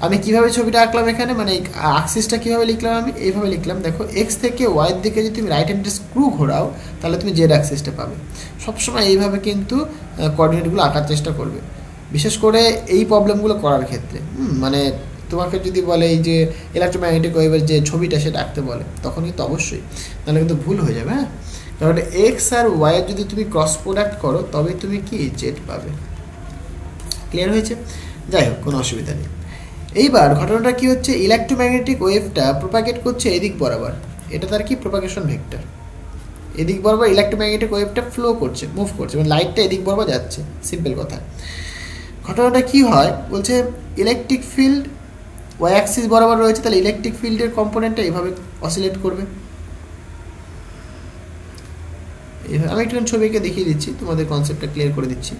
আমি কিভাবে ছবিটা আঁকলাম এখানে, মানে অ্যাক্সিসটা কীভাবে লিখলাম, আমি এইভাবে লিখলাম। দেখো এক্স থেকে ওয়াইয়ের দিকে যদি তুমি রাইট হ্যান্ডের স্ক্রু ঘোরাও, তাহলে তুমি জেড অ্যাক্সিসটা পাবে। সবসময় এইভাবে কিন্তু কোঅর্ডিনেটগুলো আঁকার চেষ্টা করবে, বিশেষ করে এই প্রবলেমগুলো করার ক্ষেত্রে। মানে তোমাকে যদি বলে এই যে ইলেকট্রোম্যাগনেটিক ওয়েভের যে ছবিটা সেটা আঁকতে বলে, তখন কিন্তু অবশ্যই, নাহলে কিন্তু ভুল হয়ে যাবে। হ্যাঁ, কারণ এক্স আর ওয়াইয়ের যদি তুমি ক্রস প্রোডাক্ট করো, তবে তুমি কি জেড পাবে। ক্লিয়ার হয়েছে? যাই হোক, কোনো অসুবিধা নেই। এইবার ঘটনাটা কি হচ্ছে, ইলেকট্রোম্যাগনেটিক ওয়েভটা প্রোপাগেট করছে এদিক বরাবর, এটা তার কি প্রোপাগেশন ভেক্টর, এদিক বরাবর ইলেকট্রোম্যাগনেটিক ওয়েভটা ফ্লো করছে, মুভ করছে, মানে লাইটটা এদিক বরাবর যাচ্ছে, সিম্পল কথা। ঘটনাটা কি হয়, বলছে ইলেকট্রিক ফিল্ড ওয়াই অ্যাক্সিস বরাবর রয়েছে, তাহলে ইলেকট্রিক ফিল্ডের কম্পোনেন্টটা এইভাবে অসিলেট করবে। এইভাবে আমি একটু ছবিকে দেখিয়ে দিচ্ছি, তোমাদের কনসেপ্টটা ক্লিয়ার করে দিচ্ছি।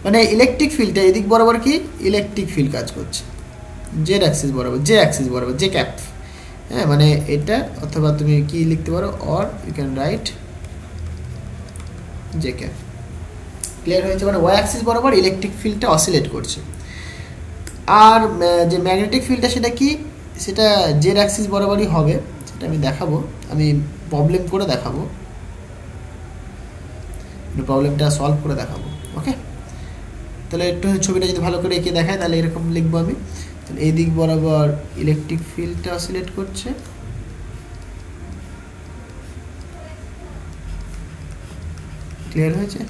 মানে ইলেকট্রিক ফিল্ডটা এদিক বরাবর কি ইলেকট্রিক ফিল্ড কাজ করছে, জেড অ্যাক্সিস বরাবর, জে ক্যাপ। হ্যাঁ, মানে এটা, অথবা তুমি কি লিখতে পারো, or you can write J cap. Clear হয়েছে? মানে ওয়াই অ্যাক্সিস বরাবর ইলেকট্রিক ফিল্ডটা অসিলেট করছে। আর যে ম্যাগনেটিক ফিল্ডটা সেটা কি, সেটা জেড অ্যাক্সিস বরাবরই হবে, সেটা আমি দেখাবো, আমি প্রবলেম করে দেখাবো, প্রবলেমটা সলভ করে দেখাবো। ওকে, তাহলে একটু ছবিটা যদি ভালো করে এঁকে দেখায়, তাহলে এরকম লিখবো আমি। তাহলে এই দিক বরাবর ইলেকট্রিক ফিল্ডটা অসিলেট করছে, ক্লিয়ার হয়েছে?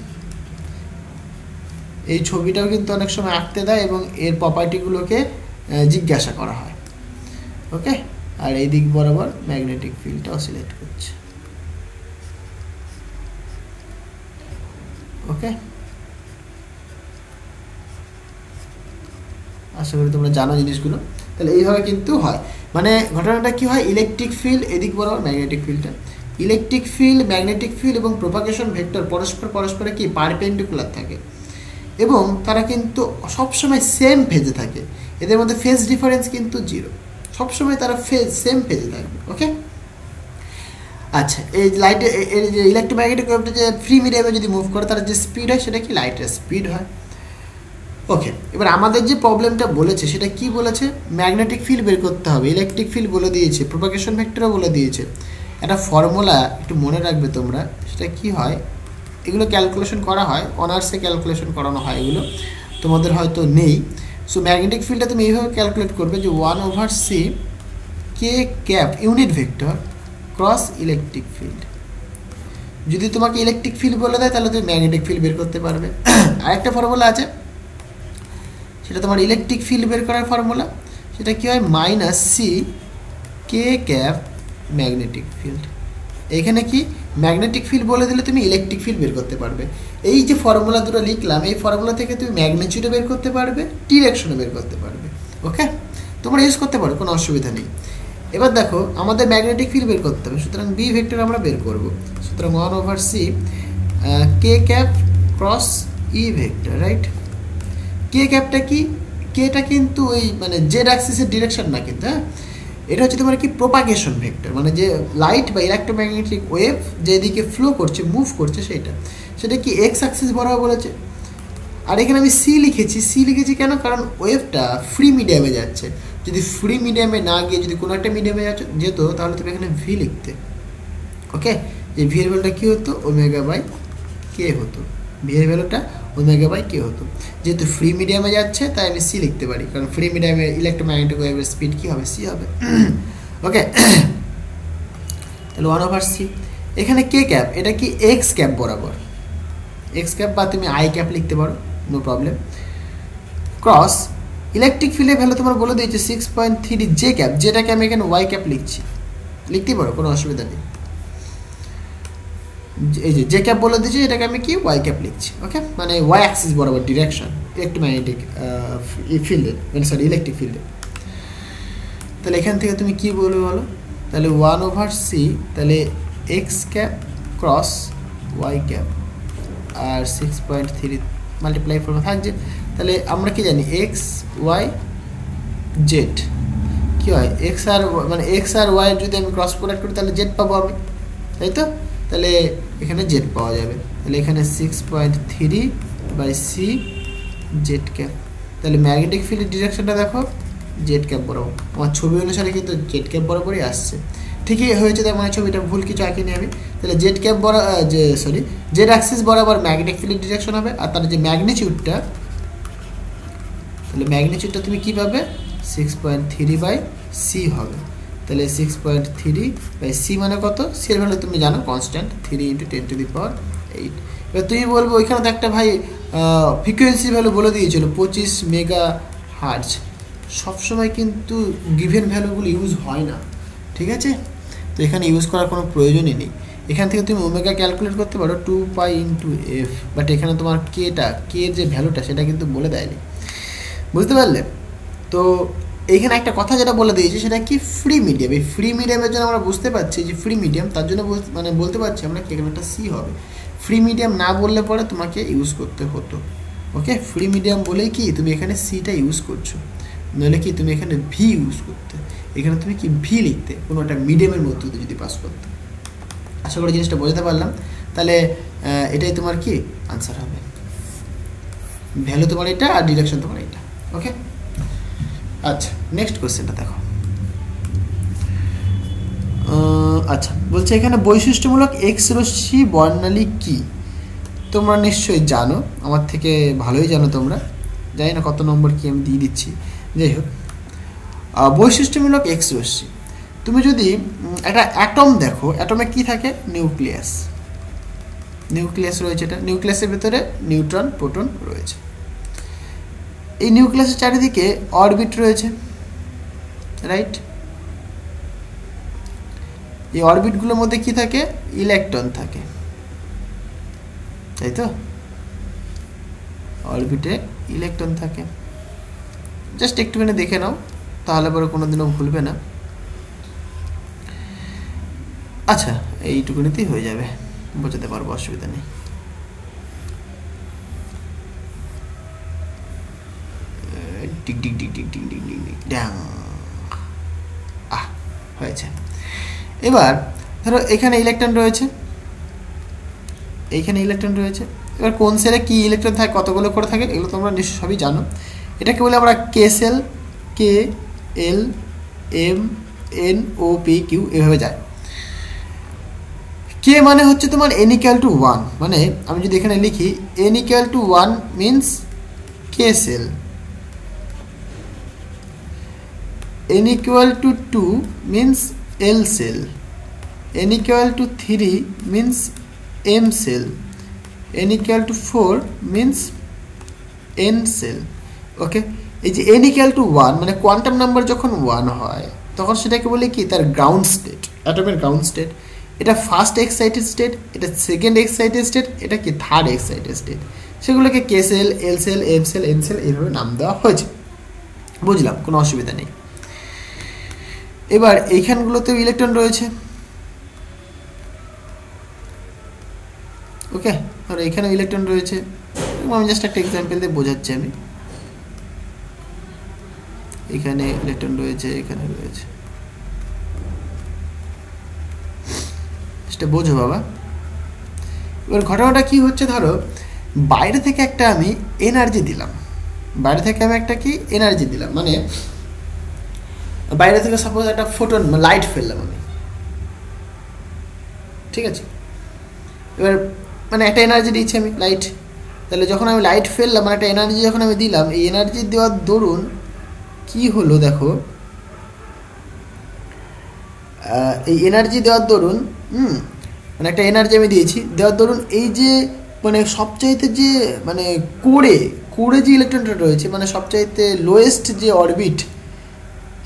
এই ছবিটাও কিন্তু অনেক সময় আঁকতে দেয় এবং এর প্রপার্টিগুলোকে জিজ্ঞাসা করা হয়। ওকে, আর এই দিক বরাবর ম্যাগনেটিক ফিল্ডটা অসিলেট করছে, ওকে, আশা করি তোমরা জানো জিনিসগুলো। তাহলে এইভাবে কিন্তু হয়, মানে ঘটনাটা কি হয়, ইলেকট্রিক ফিল্ড এদিক বরাবর ম্যাগনেটিক ফিল্ডটা, ইলেকট্রিক ফিল্ড, ম্যাগনেটিক ফিল্ড এবং প্রোপাগেশন ভেক্টর পরস্পরে কি পারপেন্ডিকুলার থাকে এবং তারা কিন্তু সবসময় সেম ফেজে থাকে, এদের মধ্যে ফেজ ডিফারেন্স কিন্তু 0, সবসময় তারা সেম ফেজে থাকবে। ওকে, আচ্ছা, এই লাইটে এই যে ইলেকট্রোম্যাগনেটিক ওয়েভটা যে ফ্রি মিডিয়ামে যদি মুভ করে তার যে স্পিড হয় সেটা কি লাইটের স্পিড হয়। ওকে, এবার আমাদের যে প্রবলেমটা বলেছে সেটা কি বলেছে, ম্যাগনেটিক ফিল্ড বের করতে হবে, ইলেকট্রিক ফিল্ড বলে দিয়েছে, প্রোপাগেশন ভেক্টরও বলে দিয়েছে। একটা ফর্মুলা একটু মনে রাখবে তোমরা, সেটা কি হয়, এগুলো ক্যালকুলেশন করা হয়, অনার্সে ক্যালকুলেশন করানো হয়, এগুলো তোমাদের হয়তো নেই। সো ম্যাগনেটিক ফিল্ডটা তুমি এইভাবে ক্যালকুলেট করবে যে 1/c K cap unit vector cross electric field. যদি তোমাকে ইলেকট্রিক ফিল্ড বলে দেয় তাহলে তুমি ম্যাগনেটিক ফিল্ড বের করতে পারবে। আরেকটা ফর্মুলা আছে, সেটা তোমার ইলেকট্রিক ফিল্ড বের করার ফর্মুলা, সেটা কি হয়, -c কে ক্যাপ ম্যাগনেটিক ফিল্ড। এখানে কি ম্যাগনেটিক ফিল্ড বলে দিলে তুমি ইলেকট্রিক ফিল্ড বের করতে পারবে। এই যে ফর্মুলা দুটো লিখলাম, এই ফর্মুলা থেকে তুমি ম্যাগনিটিউডও বের করতে পারবে, ডিরেকশনও বের করতে পারবে। ওকে, তোমরা ইউজ করতে পারো, কোনো অসুবিধা নেই। এবার দেখো আমাদের ম্যাগনেটিক ফিল্ড বের করতে হবে, সুতরাং বি ভেক্টর আমরা বের করব। সুতরাং 1/c K cap cross E vector, right. K ক্যাপটা কি, কেটা কিন্তু ওই মানে জেড অ্যাক্সিসের ডিরেকশন না কিন্তু, হ্যাঁ, এটা হচ্ছে তোমার কি প্রোপাগেশন ভেক্টর, মানে যে লাইট বা ইলেকট্রোম্যাগনেটিক ওয়েভ যেদিকে ফ্লো করছে, মুভ করছে, সেটা কি এক্স অ্যাক্সিস বরাবর বলেছে। আর এখানে আমি সি লিখেছি কেন, কারণ ওয়েভটা ফ্রি মিডিয়ামে যাচ্ছে, যদি ফ্রি মিডিয়ামে না গিয়ে যদি কোনো একটা মিডিয়ামে যেত তাহলে তুমি এখানে ভি লিখতে। ওকে, যে ভি এর ভ্যালুটা কী হতো, ওমেগা বাই কে হতো, ভি এর ভ্যালুটা ওমেগা বাই কে হতো। যেহেতু ফ্রি মিডিয়ামে যাচ্ছে তাই আমি সি লিখতে পারি, কারণ ফ্রি মিডিয়ামে ইলেকট্রোম্যাগনেটিক ওয়েভের স্পিড কী হবে, সি হবে। ওকে, তাহলে 1/c, এখানে কে ক্যাপ, এটা কি এক্স ক্যাপ বরাবর, এক্স ক্যাপ বা তুমি আই ক্যাপ লিখতে পারো, নো প্রবলেম। ক্রস ইলেকট্রিক ফিল্ডের ভ্যালু তোমার বলে দিয়েছে 6.3 জে ক্যাপ, যেটাকে আমি এখানে ওয়াই ক্যাপ লিখতেই পারো, কোনো অসুবিধা নেই। এই যে জে ক্যাপ বলে দিয়েছি, এটাকে আমি কি ওয়াই ক্যাপ লিখছি। ওকে, মানে ওয়াই অ্যাক্সিস বরাবর ডিরেকশন ইলেকট্রোম্যাগনেটিক ফিল্ডে, মানে সরি ইলেকট্রিক ফিল্ডে। তাহলে এখান থেকে তুমি কি বলবে বলো, তাহলে 1/c, তাহলে X cap cross Y cap আর 6.3 মাল্টিপ্লাই ফর্মে থাকছে। তাহলে আমরা কি জানি, এক্স ওয়াই জেড কী হয়, এক্স আর ওয়াই যদি আমি ক্রস প্রোডাক্ট করি তাহলে জেড পাবো আমি, তাই তো। তাহলে এখানে জেড পাওয়া যাবে, তাহলে এখানে 6.3/c জেড ক্যাপ। তাহলে ম্যাগনেটিক ফিল্ডের ডিরেকশনটা দেখো জেড ক্যাপ বরাবর, আমার ছবি অনুসারে কিন্তু জেড ক্যাপ বরাবরই আসছে, ঠিকই হয়েছে। তার মানে ছবিটা ভুল কিছু আঁকিনি আমি। তাহলে জেড ক্যাপ জেড অ্যাক্সিস বরাবর ম্যাগনেটিক ফিল্ডের ডিরেকশন হবে, আর তার যে ম্যাগনিটিউডটা, তাহলে ম্যাগনিটিউডটা তুমি কী পাবে, 6.3/c হবে। তাহলে 6.3/c মানে কত, সি এর ভ্যালু তুমি জানো কনস্ট্যান্ট, 3 × 10⁸। এবার তুমি বলবো ওইখানে তো একটা ভাই ফ্রিকোয়েন্সি ভ্যালু বলে দিয়েছিল 25 মেগাহার্টজ। সবসময় কিন্তু গিভেন ভ্যালুগুলো ইউজ হয় না, ঠিক আছে, তো এখানে ইউজ করার কোনো প্রয়োজনই নেই। এখান থেকে তুমি ওমেগা ক্যালকুলেট করতে পারো 2π × f, বাট এখানে তোমার কে এর যে ভ্যালুটা সেটা কিন্তু বলে দেয়নি, বুঝতে পারলে। তো এইখানে একটা কথা যেটা বলে দিয়েছি সেটা কি, ফ্রি মিডিয়াম। এই ফ্রি মিডিয়ামের জন্য আমরা বুঝতে পারছি যে ফ্রি মিডিয়াম, তার জন্য মানে বলতে পারছি আমরা এখানে একটা সি হবে। ফ্রি মিডিয়াম না বললে পরে তোমাকে ইউজ করতে হতো। ওকে, ফ্রি মিডিয়াম বলেই কি তুমি এখানে সিটা ইউজ করছো, নইলে কি তুমি এখানে ভি ইউজ করতে, এখানে তুমি কি ভি লিখতে কোনো একটা মিডিয়ামের মধ্যে যদি পাস করতে। আশা করি জিনিসটা বোঝাতে পারলাম। তাহলে এটাই তোমার কি আনসার হবে, ভ্যালু তোমার এটা আর ডিরেকশন তোমার এটা। ওকে, আচ্ছা নেক্সট কোয়েশ্চেনটা দেখো। আচ্ছা বলছে এখানে বৈশিষ্ট্যমূলক এক্স রশ্মি বর্ণালী কি। তোমরা নিশ্চয়ই জানো, আমার থেকে ভালোই জানো তোমরা, জানি না কত নম্বর কি আমি দিয়ে দিচ্ছি। যাই হোক, বৈশিষ্ট্যমূলক এক্স রশ্মি, তুমি যদি একটা অ্যাটম দেখো, অ্যাটমে কি থাকে, নিউক্লিয়াস রয়েছে, এটা নিউক্লিয়াসের ভেতরে নিউট্রন প্রোটন রয়েছে। এই নিউক্লিয়াসের চারিদিকে অরবিট রয়েছে, রাইট। এই অরবিটগুলোর মধ্যে কি থাকে, ইলেকট্রন থাকে, তাই তো। অরবিটে ইলেকট্রন থাকে। জাস্ট একটুখানি দেখে নাও, তাহলে পরে কোনোদিনও ভুলবে না। আচ্ছা, এইটুকুনিতেই হয়ে যাবে, বোঝাতে পারবো, অসুবিধা নেই। Tick tick tick tick tick tick tick tick ড্যাং, হয়েছে। এবার ধরো এখানে ইলেকট্রন রয়েছে, এইখানে ইলেকট্রন রয়েছে। এবার কোন সেলে কি ইলেকট্রন থাকে, কতগুলো করে থাকে, এগুলো তোমরা নিশ্চয়ই সবই জানো। এটাকে বলে আমরা K shell, K L M N O P Q, এভাবে যায়। কে মানে হচ্ছে তোমার n equal to 1, মানে আমি যদি এখানে লিখি n equal to 1 means K shell, n equal to 2 means L cell, n equal to 3 means M cell, n equal to 4 means N cell. ওকে, এই যে n equal to 1 মানে কোয়ান্টাম নাম্বার যখন 1 হয় তখন সেটাকে বলে কি, তার গ্রাউন্ড স্টেট, অ্যাটমের গ্রাউন্ড স্টেট। এটা ফার্স্ট এক্সাইটেড স্টেট, এটা সেকেন্ড এক্সাইটেড স্টেট, এটা কি থার্ড এক্সাইটেড স্টেট। সেগুলোকে K shell, L shell, M shell, N shell এইভাবে নাম দেওয়া হয়েছে। বুঝলাম, কোনো অসুবিধা নেই। এবার এইখানগুলোতেও ইলেকট্রন রয়েছে। ওকে, আর এখানেও ইলেকট্রন রয়েছে। আমি জাস্ট একটা এক্সাম্পল দিয়ে বোঝাচ্ছি আমি। এখানে ইলেকট্রন রয়েছে, এখানে রয়েছে, সেটা বোঝো বাবা। এবার ঘটনাটা কি হচ্ছে, ধরো বাইরে থেকে একটা আমি এনার্জি দিলাম, বাইরে থেকে আমি একটা কি এনার্জি দিলাম, মানে বাইরে থেকে সাপোজ একটা ফোটন লাইট ফেললাম আমি, ঠিক আছে। এবার মানে একটা এনার্জি দিচ্ছি আমি লাইট, তাহলে যখন আমি লাইট ফেললাম মানে একটা এনার্জি যখন আমি দিলাম, এই এনার্জি দেওয়ার দরুন কি হলো দেখো, এই এনার্জি দেওয়ার দরুন মানে একটা এনার্জি আমি দিয়েছি, দেওয়ার দরুন এই যে মানে সবচাইতে যে মানে কোরে যে ইলেকট্রনটা রয়েছে, মানে সবচাইতে লোয়েস্ট যে অরবিট,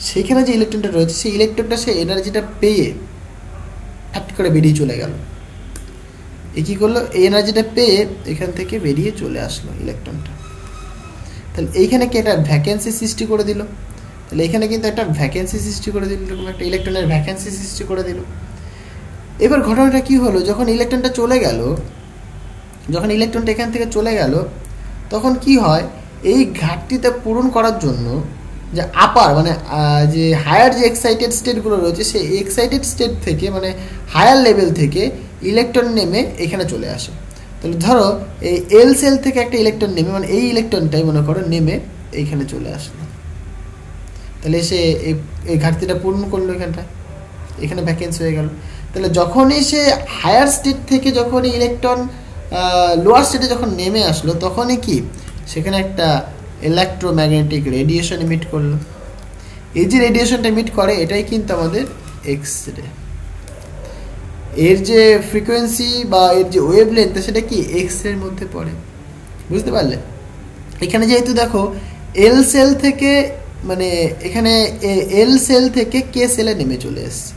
সেখানে যে ইলেকট্রনটা রয়েছে, সেই ইলেকট্রনটা সে এনার্জিটা পেয়ে ফ্যাট করে বেরিয়ে চলে গেল। এ কী করলো, এই এনার্জিটা পেয়ে এখান থেকে বেরিয়ে চলে আসলো ইলেকট্রনটা। তাহলে এইখানে কি একটা ভ্যাকেন্সি সৃষ্টি করে দিল, তাহলে এখানে কিন্তু একটা ভ্যাকেন্সি সৃষ্টি করে দিল, এরকম একটা ইলেকট্রনের ভ্যাকেন্সি সৃষ্টি করে দিল। এবার ঘটনাটা কি হলো, যখন ইলেকট্রনটা চলে গেল, যখন ইলেকট্রনটা এখান থেকে চলে গেল, তখন কি হয়, এই ঘাটতিটা পূরণ করার জন্য যে আপার মানে যে হায়ার যে এক্সাইটেড স্টেটগুলো রয়েছে, সেই এক্সাইটেড স্টেট থেকে মানে হায়ার লেভেল থেকে ইলেকট্রন নেমে এখানে চলে আসে। তাহলে ধরো এই এল সেল থেকে একটা ইলেকট্রন নেমে, মানে এই ইলেকট্রনটাই মনে করো নেমে এইখানে চলে আসলো, তাহলে সে এই ঘাটতিটা পূরণ করলো এখানটায়, এখানে ভ্যাকেন্সি হয়ে গেল। তাহলে যখনই সে হায়ার স্টেট থেকে যখনই ইলেকট্রন লোয়ার স্টেটে যখন নেমে আসলো, তখনই কি সেখানে একটা ইলেকট্রোম্যাগনেটিক রেডিয়েশন ইমিট করলো। এই যে রেডিয়েশনটা ইমিট করে এটাই কিন্তু আমাদের এক্স রে। এর যে ফ্রিকোয়েন্সি বা এর যে ওয়েভলেন্থ সেটা কি এক্স রের মধ্যে পড়ে, বুঝতে পারলে। এখানে যেহেতু দেখো এল সেল থেকে মানে এখানে এল সেল থেকে কে সেলে নেমে চলে এসছে,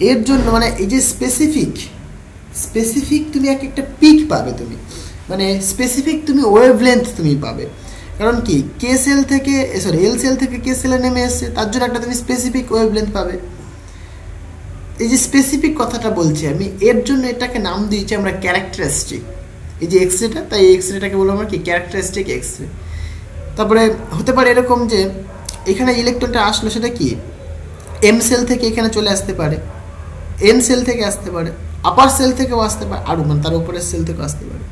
এর জন্য মানে এই যে স্পেসিফিক তুমি একটা পিক পাবে, তুমি মানে স্পেসিফিক তুমি ওয়েভলেন্থ তুমি পাবে। কারণ কি কে সেল থেকে সরি এল সেল থেকে কে সেলে নেমে এসছে, তার জন্য একটা তুমি স্পেসিফিক ওয়েভলেন্থ পাবে। এই যে স্পেসিফিক কথাটা বলছি আমি, এর জন্য এটাকে নাম দিয়েছি আমরা ক্যারেক্টারিস্টিক। এই যে এক্স রেটা, তাই এক্স রেটাকে বলবো আমরা কি ক্যারেক্টারিস্টিক এক্স রে। তারপরে হতে পারে এরকম যে এখানে ইলেকট্রনটা আসলো, সেটা কি এম সেল থেকে এখানে চলে আসতে পারে, এন সেল থেকে আসতে পারে, আপার সেল থেকেও আসতে পারে, আরও মানে তার উপরের সেল থেকেও আসতে পারে,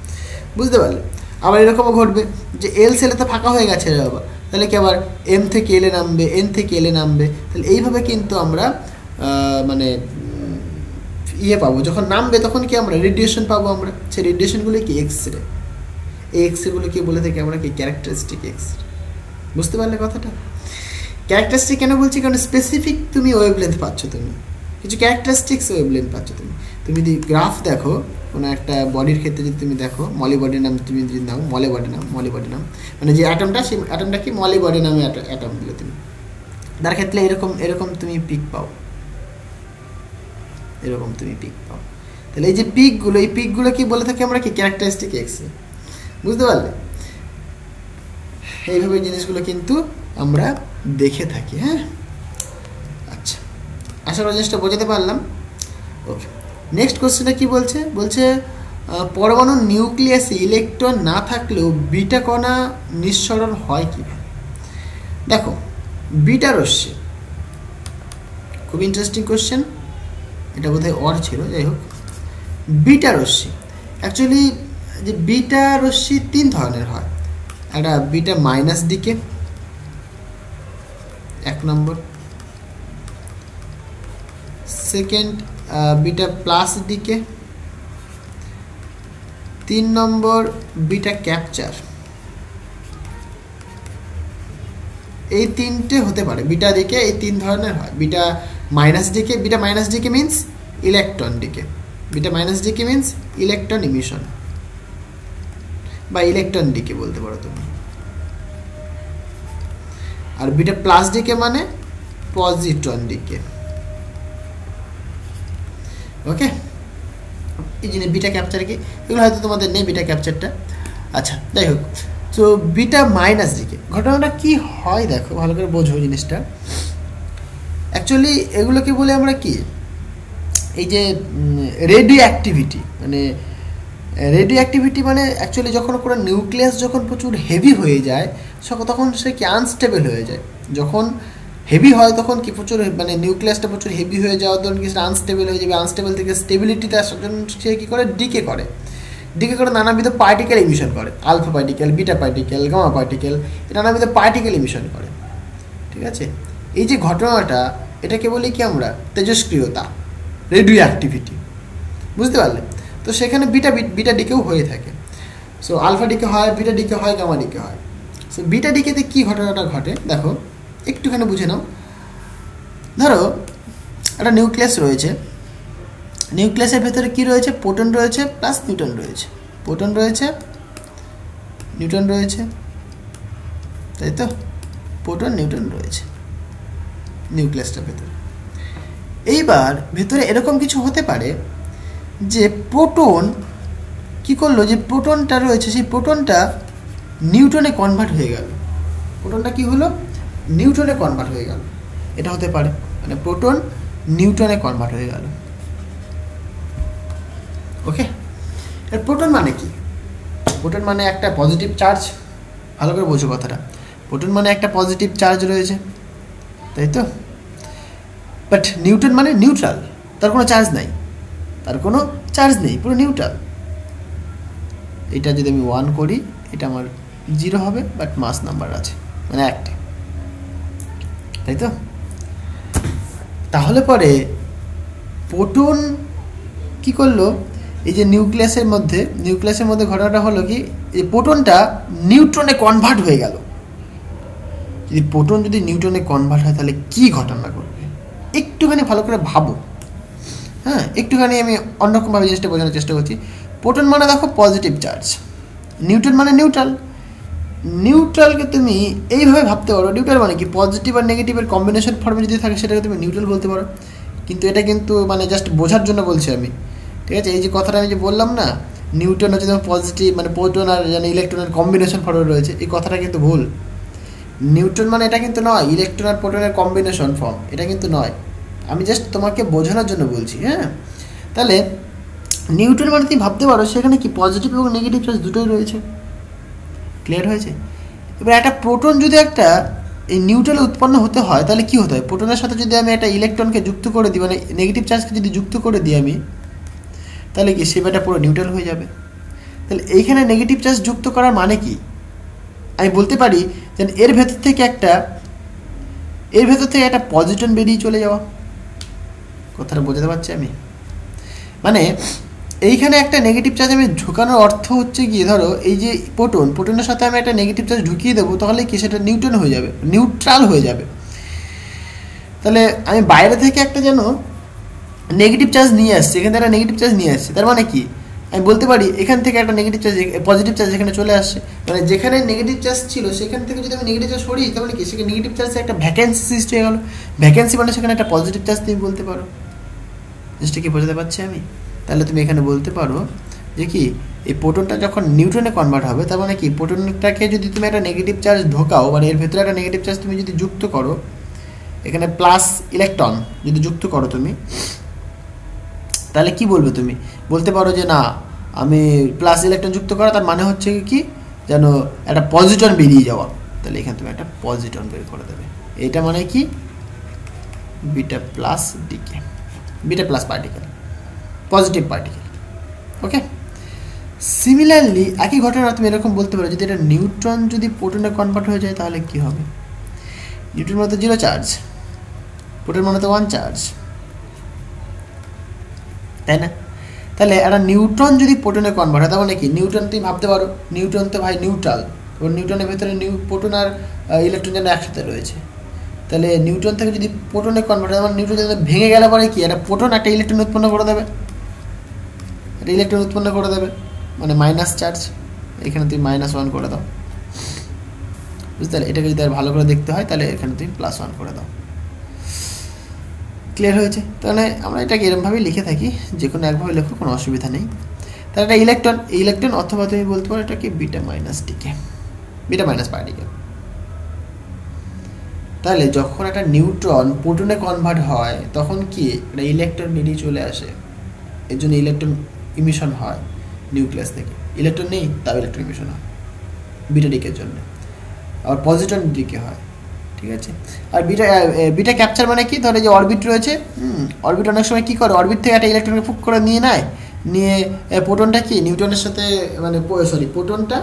বুঝতে পারলে। আবার এরকমও ঘটবে যে এল সেলে তো ফাঁকা হয়ে গেছে আবার, তাহলে কি আবার এম থেকে এলে নামবে, এন থেকে এলে নামবে। তাহলে এইভাবে কিন্তু আমরা মানে ইয়ে পাবো, যখন নামবে তখন কি আমরা রেডিয়েশন পাবো, আমরা সেই রেডিয়েশনগুলো কি এক্স রে। এই এক্স রেগুলো কি বলে থাকি আমরা কি ক্যারেক্টারিস্টিক এক্স রে, বুঝতে পারলে কথাটা। ক্যারেক্টারিস্টিক কেন বলছি, কারণ স্পেসিফিক তুমি ওয়েভলেন্থ পাচ্ছ, তুমি কিছু ক্যারেক্টারিস্টিক্স ওয়েভলেন্থ পাচ্ছ। তুমি যদি গ্রাফ দেখো কোনো একটা বডির ক্ষেত্রে, যদি তুমি দেখো মলি বডির নাম তুমি যদি নাও, মলি বডি নাম মানে যে অ্যাটমটা, সেই অ্যাটমটা কি মলি বডি নামে অ্যাটম দিলে তুমি, তার ক্ষেত্রে এরকম তুমি পিক পাও, এরকম তুমি পিক পাও। তাহলে এই যে পিকগুলো, এই পিকগুলো কি বলে থাকি আমরা কি ক্যারেক্টারিস্টিক এক্স রে, বুঝতে পারলে। এইভাবে জিনিসগুলো কিন্তু আমরা দেখে থাকি। হ্যাঁ, আচ্ছা, আশা করি জিনিসটা বোঝাতে পারলাম। ওকে, নেক্সট কোশ্চেনটা কি বলছে? বলছে পরমাণু নিউক্লিয়াসে ইলেকট্রন না থাকলেও বিটা কণা নিঃসরণ হয় কীভাবে? দেখো, বিটা রশ্মি খুব ইন্টারেস্টিং কোশ্চেন, এটা বোধহয় অর ছিল, যাই হোক। বিটা রশ্মি অ্যাকচুয়ালি যে বিটা রশ্মি 3 ধরনের হয়। একটা বিটা মাইনাস ডিকে, 1 নম্বর। Second beta plus decay. 3 নম্বর বিটা ক্যাপচার। এই 3টে হতে পারে বিটা ডিকে, এই 3 ধরনের হয়। Beta minus decay, beta minus decay means electron decay, beta minus decay means electron emission বা ইলেকট্রন ডিকে বলতে পারো তুমি। আর বিটা প্লাস ডিকে মানে পজিট্রন ডিকে। ওকে, এই জিনিস বিটা ক্যাপচার কি, এগুলো হয়তো তোমাদের নেই বিটা ক্যাপচারটা। আচ্ছা, যাই হোক। তো বিটা মাইনাস ডিকে ঘটনাটা কি হয় দেখো, ভালো করে বোঝো জিনিসটা। অ্যাকচুয়ালি এগুলোকে বলে আমরা কি, এই যে রেডিও অ্যাক্টিভিটি, মানে রেডিও অ্যাক্টিভিটি মানে অ্যাকচুয়ালি যখন কোনো নিউক্লিয়াস যখন প্রচুর হেভি হয়ে যায় তখন সে কি আনস্টেবল হয়ে যায়। যখন হেভি হয় তখন কি প্রচুর, মানে নিউক্লিয়াসটা প্রচুর হেভি হয়ে যাওয়ার তখন কি সেটা আনস্টেবল হয়ে যাবে। আনস্টেবল থেকে স্টেবিলিটিতে আসার জন্য সে কী করে, ডিকে করে। ডিকে করে নানাবিধ পার্টিকেল ইমিশন করে, alpha particle, beta particle, gamma particle, নানাবিধ পার্টিকেল ইমিশন করে। ঠিক আছে, এই যে ঘটনাটা, এটাকে বলি কি আমরা তেজস্ক্রিয়তা, রেডিও অ্যাক্টিভিটি, বুঝতে পারলে? তো সেখানে বিটা ডিকেও হয়ে থাকে। সো আলফা ডিকে হয়, বিটা ডিকে হয়, গামা ডিকে হয়। সো বিটা ডিকেতে কী ঘটনাটা ঘটে দেখো, একটুখানি বুঝে নাও। ধরো একটা নিউক্লিয়াস রয়েছে, নিউক্লিয়াসের ভেতরে কি রয়েছে, প্রোটন রয়েছে প্লাস নিউট্রন রয়েছে, প্রোটন রয়েছে, নিউট্রন রয়েছে, তাই তো? প্রোটন নিউট্রন রয়েছে নিউক্লিয়াসটার ভেতরে। এইবার ভেতরে এরকম কিছু হতে পারে যে প্রোটন কি করলো, যে প্রোটনটা রয়েছে সেই প্রোটনটা নিউট্রনে কনভার্ট হয়ে গেল। প্রোটনটা কি হলো, নিউট্রনে কনভার্ট হয়ে গেল। এটা হতে পারে, মানে প্রোটন নিউট্রনে কনভার্ট হয়ে গেল। ওকে, এর প্রোটন মানে কি? প্রোটন মানে একটা পজিটিভ চার্জ, ভালো করে বোঝো কথাটা। প্রোটন মানে একটা পজিটিভ চার্জ রয়েছে, তাই তো? বাট নিউট্রন মানে নিউট্রাল, তার কোনো চার্জ নাই, তার কোনো চার্জ নেই, পুরো নিউট্রাল। এটা যদি আমি 1 করি, এটা আমার 0 হবে, বাট মাস নাম্বার আছে, মানে 1, তাই তো? তাহলে পরে প্রোটন কি করলো, এই যে নিউক্লিয়াসের মধ্যে ঘটনাটা হলো কি, এই প্রোটনটা নিউট্রনে কনভার্ট হয়ে গেল। যদি প্রোটন যদি নিউট্রনে কনভার্ট হয় তাহলে কি ঘটনা ঘটবে একটুখানি ভালো করে ভাবো। হ্যাঁ, একটুখানি আমি অন্যরকমভাবে জিনিসটা বোঝানোর চেষ্টা করছি। প্রোটন মানে দেখো পজিটিভ চার্জ, নিউট্রন মানে নিউট্রাল। নিউট্রালকে তুমি এইভাবে ভাবতে পারো, নিউট্রাল মানে কি, পজিটিভ আর নেগেটিভের কম্বিনেশন ফর্মে যদি থাকে সেটাকে তুমি নিউট্রাল বলতে পারো। কিন্তু এটা কিন্তু মানে জাস্ট বোঝার জন্য বলছি আমি, ঠিক আছে? এই যে কথাটা আমি যে বললাম না, নিউট্রন হচ্ছে তোমার পজিটিভ, মানে প্রোটন আর ইলেকট্রনের কম্বিনেশন ফর্মে রয়েছে, এই কথাটা কিন্তু ভুল। নিউট্রন মানে এটা কিন্তু নয়, ইলেকট্রন আর প্রোটনের কম্বিনেশন ফর্ম, এটা কিন্তু নয়। আমি জাস্ট তোমাকে বোঝানোর জন্য বলছি। হ্যাঁ, তাহলে নিউট্রন মানে তুমি ভাবতে পারো সেখানে কি পজিটিভ এবং নেগেটিভ চার্জ দুটোই রয়েছে। ক্লিয়ার হয়েছে? এবার একটা প্রোটন যদি একটা এই নিউট্রালে উৎপন্ন হতে হয় তাহলে কি হতে হয়, প্রোটনের সাথে যদি আমি একটা ইলেকট্রনকে যুক্ত করে দিই, মানে নেগেটিভ চার্জকে যদি যুক্ত করে দিই আমি, তাহলে কি সেটা পুরো নিউট্রাল হয়ে যাবে। তাহলে এইখানে নেগেটিভ চার্জ যুক্ত করার মানে কি, আমি বলতে পারি যে এর ভেতর থেকে একটা পজিট্রন বেরিয়ে চলে যাওয়া। কথাটা বোঝাতে পারছি আমি? মানে এইখানে একটা নেগেটিভ চার্জ আমি ঢুকানোর অর্থ হচ্ছে গিয়ে, ধরো এই যে প্রোটনের সাথে আমি একটা নেগেটিভ চার্জ ঢুকিয়ে দেবো, তাহলে কি সেটা নিউট্রন হয়ে যাবে, নিউট্রাল হয়ে যাবে। তাহলে আমি বাইরে থেকে একটা যেন নেগেটিভ চার্জ নিয়ে আসছি, এখান থেকে একটা নেগেটিভ চার্জ নিয়ে আসছি, তার মানে কি আমি বলতে পারি এখান থেকে একটা নেগেটিভ চার্জ, পজিটিভ চার্জ এখানে চলে আসছে। মানে যেখানে নেগেটিভ চার্জ ছিল সেখান থেকে যদি আমি নেগেটিভ চার্জ সরিয়ে, তাহলে কি সেখানে নেগেটিভ চার্জে একটা ভ্যাকেন্সি সৃষ্টি হয়ে গেল। ভ্যাকেন্সি মানে সেখানে একটা পজিটিভ চার্জ তুমি বলতে পারো। জিনিসটা কি বোঝাতে পারছি আমি? তাহলে তুমি এখানে বলতে পারো যে কি এই প্রোটনটা যখন নিউট্রনে কনভার্ট হবে, তার মানে কি প্রোটনটাকে যদি তুমি একটা নেগেটিভ চার্জ ঢোকাও, মানে এর ভেতরে একটা নেগেটিভ চার্জ তুমি যদি যুক্ত করো, এখানে প্লাস ইলেকট্রন যদি যুক্ত করো তুমি, তাহলে কি বলবে তুমি? বলতে পারো যে না, আমি প্লাস ইলেকট্রন যুক্ত করা তার মানে হচ্ছে কি যেন একটা পজিট্রন বেরিয়ে যাওয়া, তাহলে এখানে তুমি একটা পজিট্রন বের করে দেবে। এটা মানে কি beta plus decay, beta plus particle, positive particle. Okay, similarly একই ঘটনা তুমি এরকম বলতে পারো, যদি এটা নিউট্রন যদি প্রোটনে কনভার্ট হয়ে যায় তাহলে কি হবে? নিউট্রন মানে তো 0 চার্জ, প্রোটন মানে তো 1 চার্জ, তাই না? তাহলে একটা নিউট্রন যদি প্রোটনে কনভার্ট হয়, তার মানে কি নিউট্রন তুমি ভাবতে পারো, নিউট্রন তো ভাই নিউট্রাল, এবং নিউট্রনের ভেতরে প্রোটন আর ইলেকট্রন যেন একসাথে রয়েছে, তাহলে নিউট্রন থেকে যদি প্রোটনে কনভার্ট হয়, মানে নিউট্রন যদি ভেঙে গেলে পরে কি একটা প্রোটন একটা ইলেকট্রন উৎপন্ন করে দেবে, একটা ইলেকট্রন উৎপন্ন করে দেবে, মানে মাইনাস চার্জ। এখানে তুমি -1 করে দাও, বুঝতে পারলে? এটাকে যদি আর ভালো করে দেখতে হয় তাহলে এখানে তুমি +1 করে দাও। ক্লিয়ার হয়েছে? তাহলে আমরা এটাকে এরকমভাবেই লিখে থাকি, যে কোনো একভাবে লেখো, কোনো অসুবিধা নেই। তাহলে এটা ইলেকট্রন, ইলেকট্রন অথবা তুমি বলতে পারো এটাকে beta minus decay, beta minus particle. তাহলে যখন একটা নিউট্রন প্রোটনে কনভার্ট হয় তখন কি একটা ইলেকট্রন বেরিয়ে চলে আসে, এর জন্য ইলেকট্রন ইমিশন হয় নিউক্লিয়াস থেকে। ইলেকট্রন নেই, তাও ইলেকট্রন ইমিশন হয় বিটা ডিকের জন্য, আর পজিট্রন ডিকে হয়, ঠিক আছে? আর বিটা ক্যাপচার মানে কি, ধরো যে অরবিট রয়েছে, অরবিট অনেক সময় কী করে, অরবিট থেকে একটা ইলেকট্রনকে ফুক করে নিয়ে নেয়, নিয়ে প্রোটনটা কি নিউট্রনের সাথে, মানে প্রোটনটা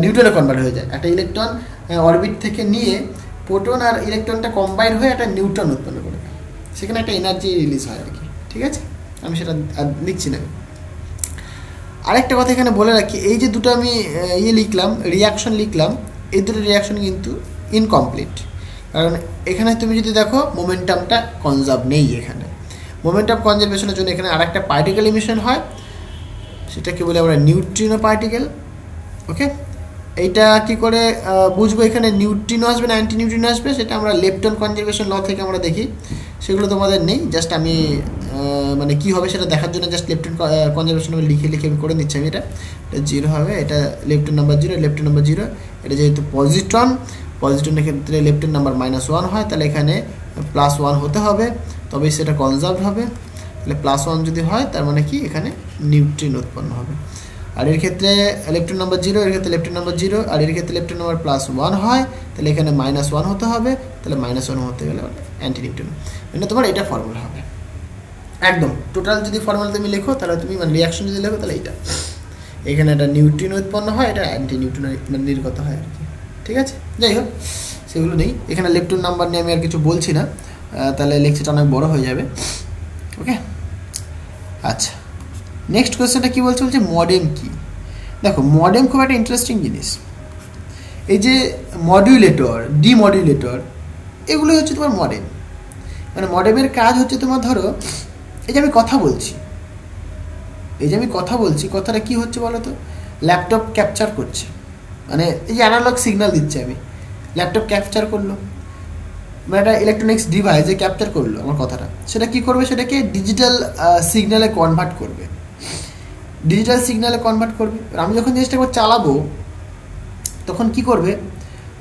নিউট্রনে কনভার্ট হয়ে যায়, একটা ইলেকট্রন অরবিট থেকে নিয়ে প্রোটন আর ইলেকট্রনটা কম্বাইন হয়ে একটা নিউট্রন উৎপন্ন করে, সেখানে একটা এনার্জি রিলিজ হয় আর কি, ঠিক আছে? আমি সেটা লিখছি না। আরেকটা কথা এখানে বলে রাখি, এই যে দুটো আমি লিখলাম, রিয়াকশন লিখলাম, এই দুটো রিয়াকশন কিন্তু ইনকমপ্লিট, কারণ এখানে তুমি যদি দেখো মোমেন্টামটা কনজার্ভ নেই। এখানে মোমেন্টাম কনজারভেশনের জন্য এখানে আরেকটা পার্টিকেল ইমিশন হয়, সেটাকে বলে আমরা নিউট্রিনো পার্টিকেল। ওকে, এইটা কি করে বুঝবো এখানে নিউট্রিনো আসবে না অ্যান্টি নিউট্রিনো আসবে, সেটা আমরা লেপটন কনজারভেশন ল থেকে আমরা দেখি, সেগুলো তোমাদের নেই। জাস্ট আমি মানে কী হবে সেটা দেখার জন্য জাস্ট লেপটন কনজারভেশন লিখে আমি করে নিচ্ছি। আমি এটা 0 হবে, এটা লেপটন নাম্বার 0, লেপটন নাম্বার 0। এটা যেহেতু পজিট্রনের ক্ষেত্রে লেপটন নাম্বার -1 হয়, তাহলে এখানে +1 হতে হবে, তবেই সেটা কনজার্ভড হবে। তাহলে +1 যদি হয় তার মানে কি এখানে নিউট্রিন উৎপন্ন হবে। আর এর ক্ষেত্রে ইলেকট্রন নাম্বার 0, এর ক্ষেত্রে লেপটন নাম্বার 0, আর এর ক্ষেত্রে লেপটন নাম্বার +1 হয়, তাহলে এখানে -1 হতে হবে, তাহলে -1 হতে গেলে অ্যান্টি নিউট্রিন, মানে তোমার এটা ফর্মুলা হবে একদম। টোটাল যদি ফর্মুলা তুমি লেখো তাহলে তুমি, মানে রিয়াকশন যদি লেখো তাহলে এইটা, এখানে একটা নিউট্রিন উৎপন্ন হয়, এটা অ্যান্টি নিউট্রিন মানে নির্গত হয় আর কি, ঠিক আছে? যাই হোক, সেগুলো নেই এখানে। লেপটন নাম্বার নিয়ে আমি আর কিছু বলছি না, তাহলে লেকচারটা অনেক বড় হয়ে যাবে। ওকে, আচ্ছা, নেক্সট কোয়েশ্চেনটা কী বলছে, মডেম কি? দেখো, মডেম খুব একটা ইন্টারেস্টিং জিনিস। এই যে মডিউলেটর, ডিমডিউলেটর, এগুলোই হচ্ছে তোমার মডেম। মানে মডেমের কাজ হচ্ছে তোমার, ধরো এই যে আমি কথা বলছি, কথাটা কি হচ্ছে বলো তো? ল্যাপটপ ক্যাপচার করছে, মানে এই যে অ্যানালগ সিগন্যাল দিচ্ছে আমি, ল্যাপটপ ক্যাপচার করলো, মানে একটা ইলেকট্রনিক্স ডিভাইস যে ক্যাপচার করলো আমার কথাটা, সেটা কি করবে, সেটাকে ডিজিটাল সিগন্যালে কনভার্ট করবে, আমি যখন জিনিসটা একবার চালাবো তখন কি করবে,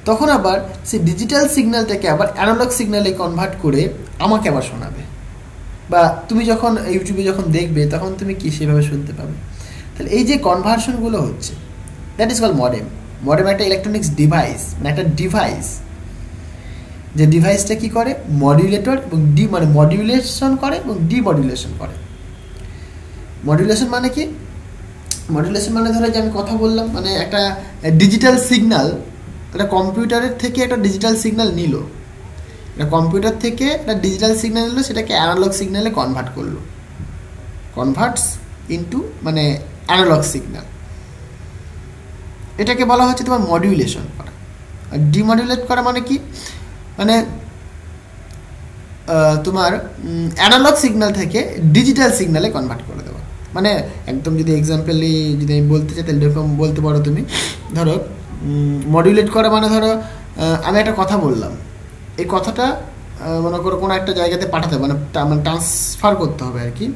তখন আবার সেই ডিজিটাল সিগন্যালটাকে আবার অ্যানালগ সিগন্যালে কনভার্ট করে আমাকে আবার শোনাবে, বা তুমি যখন ইউটিউবে যখন দেখবে তখন তুমি কি সেভাবে শুনতে পাবে। তাহলে এই যে কনভার্সনগুলো হচ্ছে, that is call modem. Modem একটা ইলেকট্রনিক্স ডিভাইস, মানে একটা ডিভাইস, যে ডিভাইসটা কি করে, মডিউলেটর এবং মানে মডিউলেশন করে এবং ডিমডিউলেশন করে। মডিউলেশন মানে কি? মডিউলেশন মানে ধরো যে আমি কথা বললাম, মানে একটা ডিজিটাল সিগন্যাল, একটা কম্পিউটারের থেকে একটা ডিজিটাল সিগন্যাল নিল, কম্পিউটার থেকে একটা ডিজিটাল সিগন্যাল নিল, সেটাকে অ্যানালগ সিগন্যালে কনভার্ট করলো, কনভার্টস ইনটু মানে অ্যানালগ সিগন্যাল, এটাকে বলা হচ্ছে তোমার মডিউলেশন করা। আর ডিমডিউলেট করা মানে কি, মানে তোমার অ্যানালগ সিগন্যাল থেকে ডিজিটাল সিগন্যালে কনভার্ট করে দেওয়া। মানে একদম যদি এক্সাম্পলি যদি আমি বলতে চাই তাহলে এরকম বলতে পারো তুমি, ধরো মডিউলেট করা মানে ধরো আমি একটা কথা বললাম, এই কথাটা মনে করো কোনো একটা জায়গাতে পাঠাতে হবে, মানে ট্রান্সফার করতে হবে আর কি।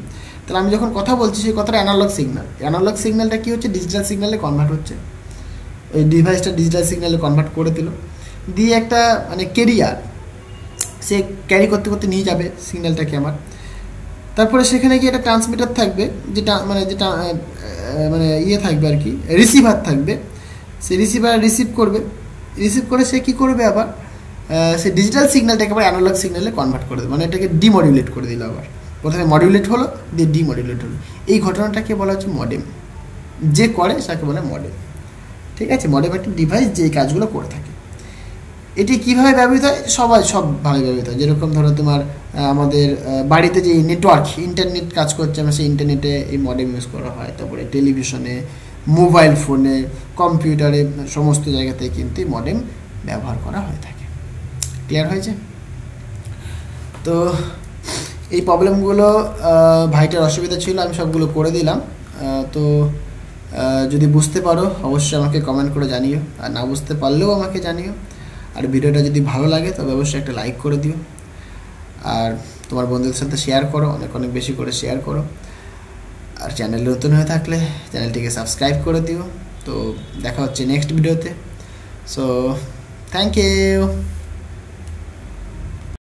তাহলে আমি যখন কথা বলছি সেই কথাটা অ্যানালগ সিগন্যাল, অ্যানালগ সিগন্যালটা কী হচ্ছে ডিজিটাল সিগন্যালে কনভার্ট হচ্ছে, ওই ডিভাইসটা ডিজিটাল সিগন্যালে কনভার্ট করে দিল, দিয়ে একটা মানে ক্যারিয়ার সে ক্যারি করতে করতে নিয়ে যাবে সিগন্যালটাকে আমার। তারপরে সেখানে গিয়ে একটা ট্রান্সমিটার থাকবে, যেটা মানে ইয়ে থাকবে আর কি, রিসিভার থাকবে, সে রিসিভার রিসিভ করবে, রিসিভ করে সে কী করবে আবার সে ডিজিটাল সিগন্যালটাকে আবার অ্যানালগ সিগন্যালে কনভার্ট করে দেবে, মানে এটাকে ডিমডিউলেট করে দিল। আবার প্রথমে মডিউলেট হলো, দিয়ে ডিমডিউলেট হলো। এই ঘটনাটাকে বলা হচ্ছে মডেম, যে করে তাকে বলে মডেম। ঠিক আছে, মডেম একটা ডিভাইস যে এই কাজগুলো করে থাকে। এটি কীভাবে ব্যবহৃত হয়? সবভাবে ব্যবহৃত হয়। যেরকম ধরো তোমার আমাদের বাড়িতে যে নেটওয়ার্ক ইন্টারনেট কাজ করছে, আমরা সেই ইন্টারনেটে এই মডেম ইউজ করা হয়। তারপরে টেলিভিশনে, মোবাইল ফোনে, কম্পিউটারে, সমস্ত জায়গাতে কিন্তু এই মডেম ব্যবহার করা হয়ে থাকে। ক্লিয়ার হয়েছে? তো এই প্রবলেমগুলো ভাইটার অসুবিধা ছিল, আমি সবগুলো করে দিলাম। তো যদি বুঝতে পারো অবশ্যই আমাকে কমেন্ট করে জানিও, আর না বুঝতে পারলেও আমাকে জানিও। আর ভিডিওটা যদি ভালো লাগে তবে অবশ্যই একটা লাইক করে দিও, আর তোমার বন্ধুদের সাথে শেয়ার করো, অনেক অনেক বেশি করে শেয়ার করো। আর চ্যানেলে নতুন হয়ে থাকলে চ্যানেলটিকে সাবস্ক্রাইব করে দিও। তো দেখা হচ্ছে নেক্সট ভিডিওতে। So thank you.